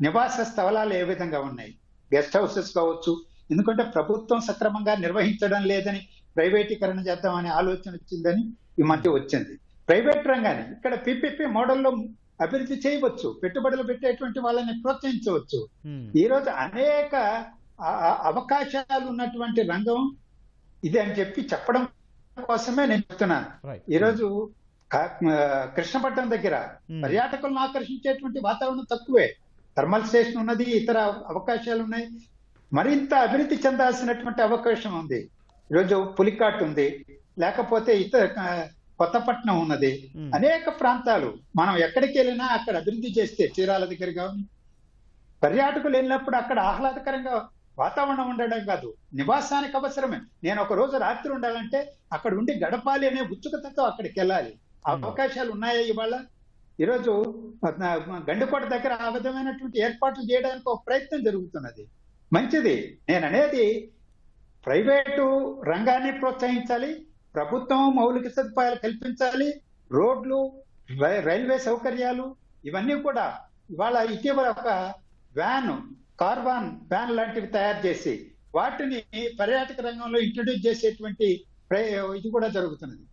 నివాస స్థలాలు ఏ విధంగా ఉన్నాయి, గెస్ట్ హౌసెస్ కావచ్చు. ఎందుకంటే ప్రభుత్వం సక్రమంగా నిర్వహించడం లేదని ప్రైవేటీకరణ చేద్దామనే ఆలోచన వచ్చిందని ఈ మధ్య వచ్చింది. ప్రైవేట్ రంగాన్ని ఇక్కడ పిపిపి మోడల్లో అభివృద్ధి చేయవచ్చు, పెట్టుబడులు పెట్టేటువంటి వాళ్ళని ప్రోత్సహించవచ్చు. ఈ రోజు అనేక అవకాశాలు ఉన్నటువంటి రంగం ఇది అని చెప్పి చెప్పడం కోసమే నేను చెప్తున్నాను. ఈరోజు కృష్ణపట్నం దగ్గర పర్యాటకులను ఆకర్షించేటువంటి వాతావరణం తక్కువే, థర్మల్ స్టేషన్ ఉన్నది, ఇతర అవకాశాలు ఉన్నాయి. మరింత అభివృద్ధి చెందాల్సినటువంటి అవకాశం ఉంది. ఈరోజు పులికాట్ ఉంది, లేకపోతే ఇతర కొత్తపట్నం ఉన్నది, అనేక ప్రాంతాలు. మనం ఎక్కడికి వెళ్ళినా అక్కడ అభివృద్ధి చేస్తే, చీరాల దగ్గరగా పర్యాటకులు వెళ్ళినప్పుడు అక్కడ ఆహ్లాదకరంగా వాతావరణం ఉండడం కాదు, నివాసానికి అవసరమే. నేను ఒక రోజు రాత్రి ఉండాలంటే అక్కడ ఉండి గడపాలి అనే ఉత్సుకతతో అక్కడికి వెళ్ళాలి. అవకాశాలు ఉన్నాయా ఇవాళ? ఈరోజు గండికోట దగ్గర ఆ విధమైనటువంటి ఏర్పాట్లు చేయడానికి ఒక ప్రయత్నం జరుగుతున్నది. మంచిది. నేను అనేది ప్రైవేటు రంగాన్ని ప్రోత్సహించాలి, ప్రభుత్వం మౌలిక సదుపాయాలు కల్పించాలి, రోడ్లు, రైల్వే సౌకర్యాలు ఇవన్నీ కూడా. ఇవాళ ఇటీవల ఒక కార్వాన్ వ్యాన్ లాంటివి తయారు చేసి వాటిని పర్యాటక రంగంలో ఇంట్రడ్యూస్ చేసేటువంటి ఇది కూడా జరుగుతున్నది.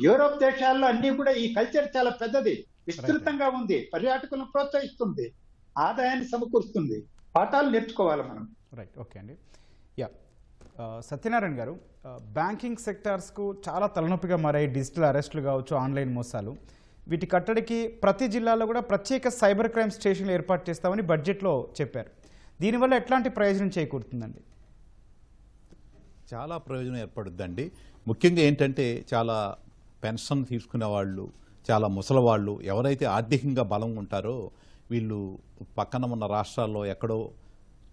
యూరోప్ దేశాల్లో అన్ని కూడా ఈ కల్చర్ చాలా పెద్దది, విస్తృతంగా ఉంది, పర్యాటకులను ప్రోత్సహిస్తుంది, ఆదాయాన్ని సమకూరుస్తుంది. పాఠాలు నేర్చుకోవాలి మనం. రైట్, ఓకే అండి. సత్యనారాయణ గారు, బ్యాంకింగ్ సెక్టార్స్కు చాలా తలనొప్పిగా మారాయి డిజిటల్ అరెస్టులు కావచ్చు, ఆన్లైన్ మోసాలు. వీటి కట్టడికి ప్రతి జిల్లాలో కూడా ప్రత్యేక సైబర్ క్రైమ్ స్టేషన్లు ఏర్పాటు చేస్తామని బడ్జెట్లో చెప్పారు. దీనివల్ల ఎట్లాంటి ప్రయోజనం చేకూరుతుందండి? చాలా ప్రయోజనం ఏర్పడుద్దండి. ముఖ్యంగా ఏంటంటే చాలా పెన్షన్ తీసుకునే వాళ్ళు, చాలా ముసలివాళ్ళు, ఎవరైతే ఆర్థికంగా బలం ఉంటారో వీళ్ళు పక్కన ఉన్న రాష్ట్రాల్లో ఎక్కడో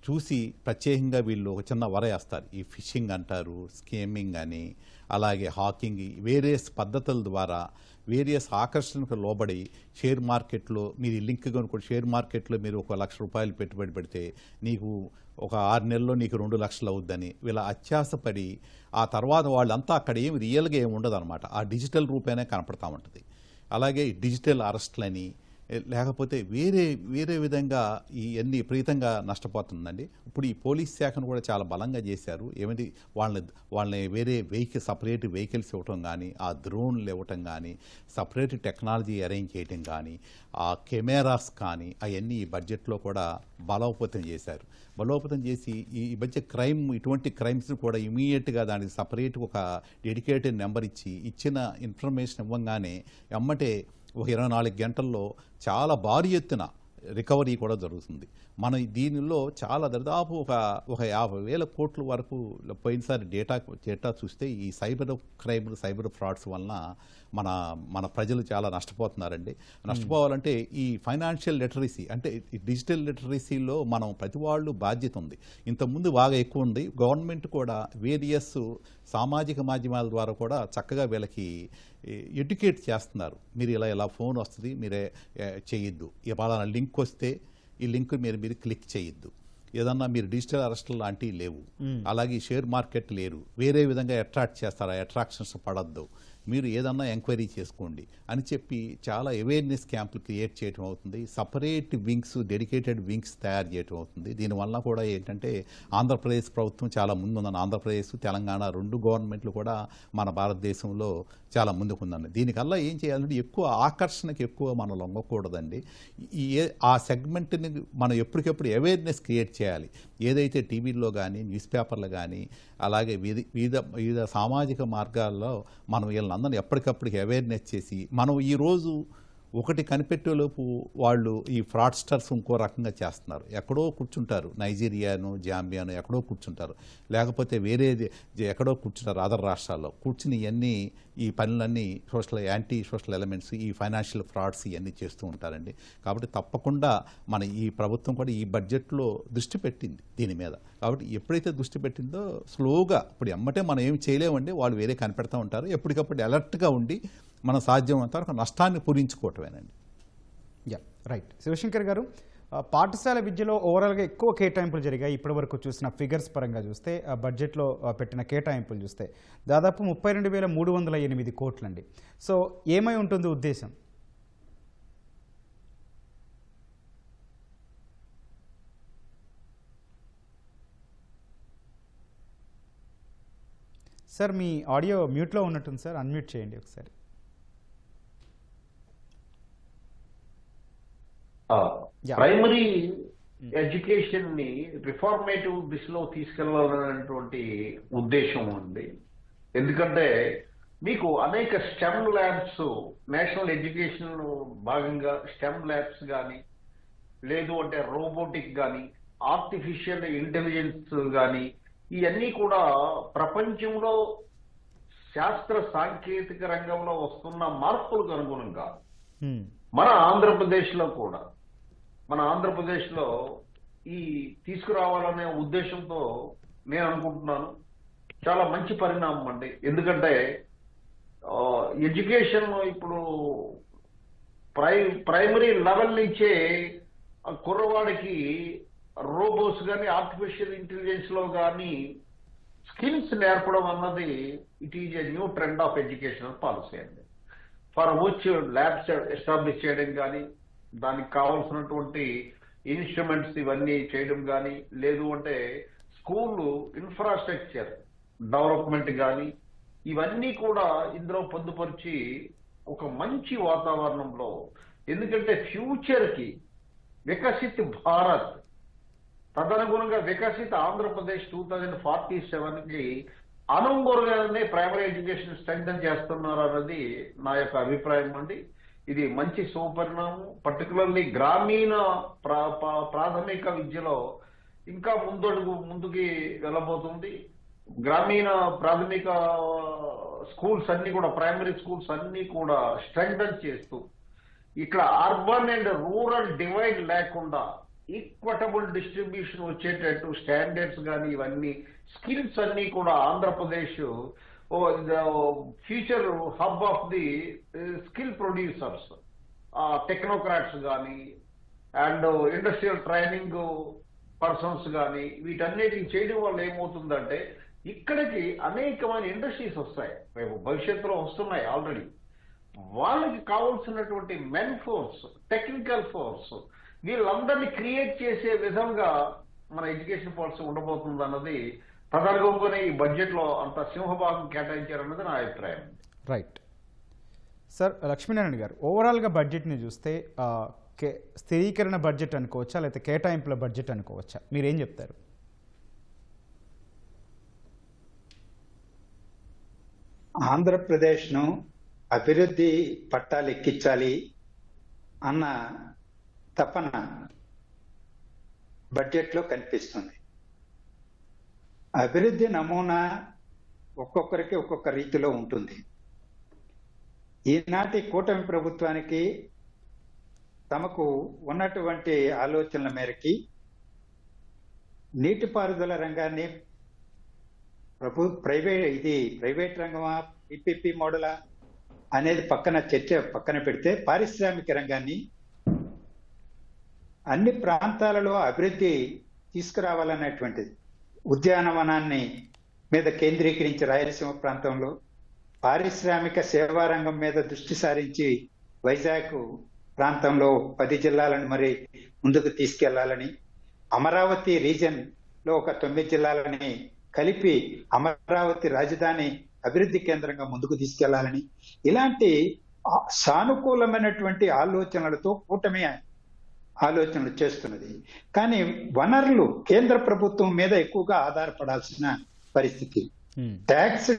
చూసి ప్రత్యేకంగా వీళ్ళు ఒక చిన్న వరేస్తారు. ఈ ఫిషింగ్ అంటారు, స్కేమింగ్ అని, అలాగే హాకింగ్, వేరియస్ పద్ధతుల ద్వారా వేరియస్ ఆకర్షణకు లోబడి షేర్ మార్కెట్లో మీరు లింక్ కనుక షేర్ మార్కెట్లో మీరు 1 లక్ష రూపాయలు పెట్టుబడి పెడితే నీకు ఒక 6 నెలల్లో నీకు 2 లక్షలు అవుద్దని వీళ్ళ అత్యాసపడి ఆ తర్వాత వాళ్ళంతా అక్కడ ఏమి రియల్గా ఏమి ఉండదు అనమాట. ఆ డిజిటల్ రూపేనే కనపడతా ఉంటుంది. అలాగే డిజిటల్ అరెస్ట్లని లేకపోతే వేరే విధంగా ఇవన్నీ విపరీతంగా నష్టపోతుందండి. ఇప్పుడు ఈ పోలీస్ శాఖను కూడా చాలా బలంగా చేశారు. ఏమిటి వాళ్ళని వేరే సపరేట్ వెహికల్స్ ఇవ్వటం కానీ, ఆ డ్రోన్లు ఇవ్వటం కానీ, సపరేట్ టెక్నాలజీ అరేంజ్ చేయటం కానీ, ఆ కెమెరాస్ కానీ అవన్నీ ఈ బడ్జెట్లో కూడా బలోపేతం చేశారు. బలోపేతం చేసి ఈ మధ్య ఇటువంటి క్రైమ్స్ కూడా ఇమీడియట్గా దానికి సపరేట్ ఒక డెడికేటెడ్ నెంబర్ ఇచ్చిన ఇన్ఫర్మేషన్ ఇవ్వగానే ఎమ్మటే ఒక 24 గంటల్లో చాలా భారీ ఎత్తున రికవరీ కూడా జరుగుతుంది. మనం దీనిలో చాలా దాదాపు ఒక 50,000 కోట్ల వరకు పోయినసారి డేటా చూస్తే ఈ సైబర్ క్రైమ్, సైబర్ ఫ్రాడ్స్ వలన మన ప్రజలు చాలా నష్టపోతున్నారండి. నష్టపోవాలంటే ఈ ఫైనాన్షియల్ లిటరసీ అంటే ఈ డిజిటల్ లిటరసీలో మనం ప్రతి వాళ్ళు బాధ్యత ఉంది. ఇంతకుముందు బాగా ఎక్కువ ఉంది. గవర్నమెంట్ కూడా వేరియస్ సామాజిక మాధ్యమాల ద్వారా కూడా చక్కగా వీళ్ళకి ఎడ్యుకేట్ చేస్తున్నారు. మీరు ఇలా ఫోన్ వస్తుంది, మీరే చేయొద్దు, ఇవాళ లింక్ వస్తే ఈ లింక్ మీరు క్లిక్ చేయొద్దు, ఏదన్నా మీరు డిజిటల్ అరెస్టులు లాంటివి లేవు, అలాగే షేర్ మార్కెట్ లేరు, వేరే విధంగా అట్రాక్ట్ చేస్తారు, అట్రాక్షన్స్ పడద్దు, మీరు ఏదన్నా ఎంక్వైరీ చేసుకోండి అని చెప్పి చాలా అవేర్నెస్ క్యాంపులు క్రియేట్ చేయడం అవుతుంది. సపరేట్ వింగ్స్, డెడికేటెడ్ వింగ్స్ తయారు చేయడం అవుతుంది. దీనివల్ల కూడా ఏంటంటే ఆంధ్రప్రదేశ్ ప్రభుత్వం చాలా ముందుందని, ఆంధ్రప్రదేశ్ తెలంగాణ 2 గవర్నమెంట్లు కూడా మన భారతదేశంలో చాలా ముందుకుందండి. దీనికల్లా ఏం చేయాలంటే ఎక్కువ ఆకర్షణకి ఎక్కువ మనం లొంగకూడదండి. ఆ సెగ్మెంట్ని మనం ఎప్పటికెప్పుడు అవేర్నెస్ క్రియేట్ చేయాలి. ఏదైతే టీవీల్లో కానీ, న్యూస్ పేపర్లు కానీ, అలాగే వివిధ సామాజిక మార్గాల్లో మనం వీళ్ళందరినీ ఎప్పటికప్పటికి అవేర్నెస్ చేసి, మనం ఈరోజు ఒకటి కనిపెట్టేలోపు వాళ్ళు ఈ ఫ్రాడ్స్టర్స్ ఇంకో రకంగా చేస్తున్నారు. ఎక్కడో కూర్చుంటారు, నైజీరియాను, జాంబియాను ఎక్కడో కూర్చుంటారు, లేకపోతే వేరేది ఎక్కడో కూర్చుంటారు అదర్ రాష్ట్రాల్లో కూర్చుని ఇవన్నీ ఈ పనులన్నీ యాంటీ సోషల్ ఎలిమెంట్స్, ఈ ఫైనాన్షియల్ ఫ్రాడ్స్ ఇవన్నీ చేస్తూ ఉంటారండి. కాబట్టి తప్పకుండా మన ఈ ప్రభుత్వం కూడా ఈ బడ్జెట్లో దృష్టి పెట్టింది దీని మీద. కాబట్టి ఎప్పుడైతే దృష్టి పెట్టిందో స్లోగా, ఇప్పుడు ఎమ్మటే మనం ఏమి చేయలేమండి, వాళ్ళు వేరే కనిపెడతా ఉంటారు. ఎప్పటికప్పుడు అలర్ట్గా ఉండి మనం సాధ్యమైనంత వరకు నష్టాన్ని పూరించుకోవటమేనండి. Yeah, right. శివశంకర్ గారు, పాఠశాల విద్యలో ఓవరాల్గా ఎక్కువ కేటాయింపులు జరిగాయి ఇప్పటివరకు చూసిన ఫిగర్స్ పరంగా చూస్తే, బడ్జెట్లో పెట్టిన కేటాయింపులు చూస్తే దాదాపు 32,308 కోట్లండి. సో ఏమై ఉంటుంది ఉద్దేశం? సార్ మీ ఆడియో మ్యూట్లో ఉన్నట్టుంది సార్, అన్మ్యూట్ చేయండి ఒకసారి. ప్రైమరీ ఎడ్యుకేషన్ ని రిఫార్మేటివ్ దిశలో తీసుకెళ్లాలనేటువంటి ఉద్దేశం ఉంది. ఎందుకంటే మీకు అనేక స్టెమ్ ల్యాబ్స్, నేషనల్ ఎడ్యుకేషన్ భాగంగా స్టెమ్ ల్యాబ్స్ కానీ, లేదు అంటే రోబోటిక్ కానీ, ఆర్టిఫిషియల్ ఇంటెలిజెన్స్ కానీ, ఇవన్నీ కూడా ప్రపంచంలో శాస్త్ర సాంకేతిక రంగంలో వస్తున్న మార్పులకు అనుగుణంగా మన ఆంధ్రప్రదేశ్లో ఈ తీసుకురావాలనే ఉద్దేశంతో నేను అనుకుంటున్నాను. చాలా మంచి పరిణామం అండి. ఎందుకంటే ఎడ్యుకేషన్ ఇప్పుడు ప్రైమరీ లెవెల్ నుంచే కుర్రవాడికి రోబోట్స్ కానీ, ఆర్టిఫిషియల్ ఇంటెలిజెన్స్ లో కానీ స్కిల్స్ నేర్పడం అన్నది it is a new trend of educational policy అండి. ఫర్ విచ్ ల్యాబ్స్ ఎస్టాబ్లిష్ చేయడం కానీ, దానికి కావాల్సినటువంటి ఇన్స్ట్రుమెంట్స్ ఇవన్నీ చేయడం కానీ, లేదు అంటే స్కూల్ ఇన్ఫ్రాస్ట్రక్చర్ డెవలప్మెంట్ కానీ, ఇవన్నీ కూడా ఇందులో పొందుపరిచి ఒక మంచి వాతావరణంలో, ఎందుకంటే ఫ్యూచర్ కి వికసిత్ భారత్, తదనుగుణంగా వికసిత ఆంధ్రప్రదేశ్ 2047కి అనుగుణంగానే ప్రైమరీ ఎడ్యుకేషన్ స్ట్రెంగ్తన్ చేస్తున్నారు అన్నది నా యొక్క అభిప్రాయం అండి. ఇది మంచి సుపరిణామం. పర్టికులర్లీ గ్రామీణ ప్రాథమిక విద్యలో ఇంకా ముందుకి వెళ్ళబోతుంది. గ్రామీణ ప్రాథమిక స్కూల్స్ అన్ని కూడా, ప్రైమరీ స్కూల్స్ అన్ని కూడా స్ట్రెంగ్తన్ చేస్తూ, ఇక్కడ అర్బన్ అండ్ రూరల్ డివైడ్ లేకుండా ఈక్వటబుల్ డిస్ట్రిబ్యూషన్ వచ్చేటట్టు స్టాండర్డ్స్ కానీ, ఇవన్నీ స్కిల్స్ అన్ని కూడా Andhra Pradesh future hub of the skill producers, technocrats కానీ, అండ్ ఇండస్ట్రియల్ ట్రైనింగ్ పర్సన్స్ కానీ, వీటన్నిటిని చేయడం వల్ల ఏమవుతుందంటే ఇక్కడికి అనేకమైన ఇండస్ట్రీస్ వస్తాయి, రేపు భవిష్యత్తులో వస్తున్నాయి ఆల్రెడీ. వాళ్ళకి కావాల్సినటువంటి మెన్ ఫోర్స్, టెక్నికల్ ఫోర్స్, వీళ్ళందరినీ క్రియేట్ చేసే విధంగా మన ఎడ్యుకేషన్ పాలసీ ఉండబోతుంది అన్నది తదనుగుణంగానే ఈ బడ్జెట్లో అంత సింహభాగం కేటాయించారన్నది నా అభిప్రాయం. రైట్. సార్ లక్ష్మీనారాయణ గారు, ఓవరాల్గా బడ్జెట్ని చూస్తే స్థిరీకరణ బడ్జెట్ అనుకోవచ్చా, లేకపోతే కేటాయింపుల బడ్జెట్ అనుకోవచ్చా? మీరేం చెప్తారు? ఆంధ్రప్రదేశ్ను అభివృద్ధి పట్టాలు ఎక్కించాలి అన్న తపన బడ్జెట్లో కనిపిస్తుంది. అభివృద్ధి నమూనా ఒక్కొక్కరికి ఒక్కొక్క రీతిలో ఉంటుంది. ఈనాటి కూటమి ప్రభుత్వానికి తమకు ఉన్నటువంటి ఆలోచనల మేరకి నీటిపారుదల రంగాన్ని ప్రైవేట్ రంగమా, పిపిపి మోడలా అనేది పక్కన పెడితే, పారిశ్రామిక రంగాన్ని అన్ని ప్రాంతాలలో అభివృద్ధి తీసుకురావాలనేటువంటిది, ఉద్యానవనాన్ని మీద కేంద్రీకరించి రాయలసీమ ప్రాంతంలో పారిశ్రామిక సేవా రంగం మీద దృష్టి సారించి వైజాగ్ ప్రాంతంలో 10 జిల్లాలను మరి ముందుకు తీసుకెళ్లాలని, అమరావతి రీజన్ లో ఒక 9 జిల్లాలని కలిపి అమరావతి రాజధాని అభివృద్ధి కేంద్రంగా ముందుకు తీసుకెళ్లాలని, ఇలాంటి సానుకూలమైనటువంటి ఆలోచనలతో కూటమి ఆలోచనలు చేస్తున్నది. కానీ వనరులు కేంద్ర ప్రభుత్వం మీద ఎక్కువగా ఆధారపడాల్సిన పరిస్థితి. ట్యాక్స్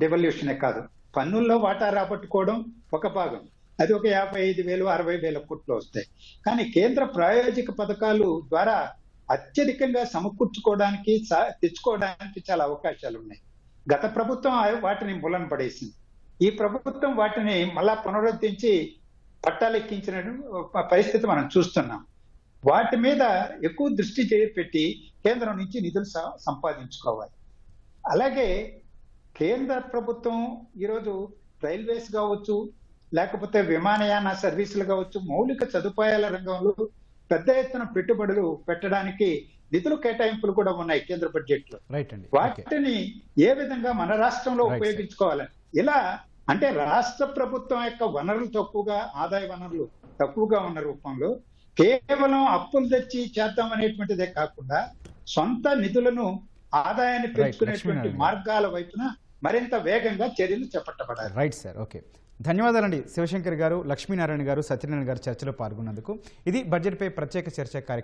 డెవల్యూషనే కాదు, పన్నుల్లో వాటా రాబట్టుకోవడం ఒక భాగం, అది ఒక 55,000 60,000 కోట్లు వస్తాయి. కానీ కేంద్ర ప్రాయోజిక పథకాలు ద్వారా అత్యధికంగా సమకూర్చుకోవడానికి తెచ్చుకోవడానికి చాలా అవకాశాలు ఉన్నాయి. గత ప్రభుత్వం వాటిని మూలన పడేసింది. ఈ ప్రభుత్వం వాటిని మళ్ళా పునరుద్ధరించి పట్టాలెక్కించిన పరిస్థితి మనం చూస్తున్నాం. వాటి మీద ఎక్కువ దృష్టి పెట్టి కేంద్రం నుంచి నిధులు సంపాదించుకోవాలి. అలాగే కేంద్ర ప్రభుత్వం ఈరోజు రైల్వేస్ కావచ్చు, లేకపోతే విమానయాన సర్వీసులు కావచ్చు, మౌలిక సదుపాయాల రంగంలో పెద్ద ఎత్తున పెట్టుబడులు పెట్టడానికి నిధులు కేటాయింపులు కూడా ఉన్నాయి కేంద్ర బడ్జెట్ లో. వాటిని ఏ విధంగా మన రాష్ట్రంలో ఉపయోగించుకోవాలని, ఇలా అంటే రాష్ట్ర ప్రభుత్వం యొక్క వనరులు తక్కువగా, ఆదాయ వనరులు తక్కువగా ఉన్న రూపంలో కేవలం అప్పులు తెచ్చి చేద్దాం అనేటువంటిదే కాకుండా సొంత నిధులను ఆదాయాన్ని పెంచుకునేటువంటి మార్గాల వైపున మరింత వేగంగా చర్యలు చేపట్టబడాలి. రైట్ సార్, ఓకే, ధన్యవాదాలండి శివశంకర్ గారు, లక్ష్మీనారాయణ గారు, సత్యనారాయణ గారు చర్చలో పాల్గొన్నందుకు. ఇది బడ్జెట్పై ప్రత్యేక చర్చ కార్యక్రమం.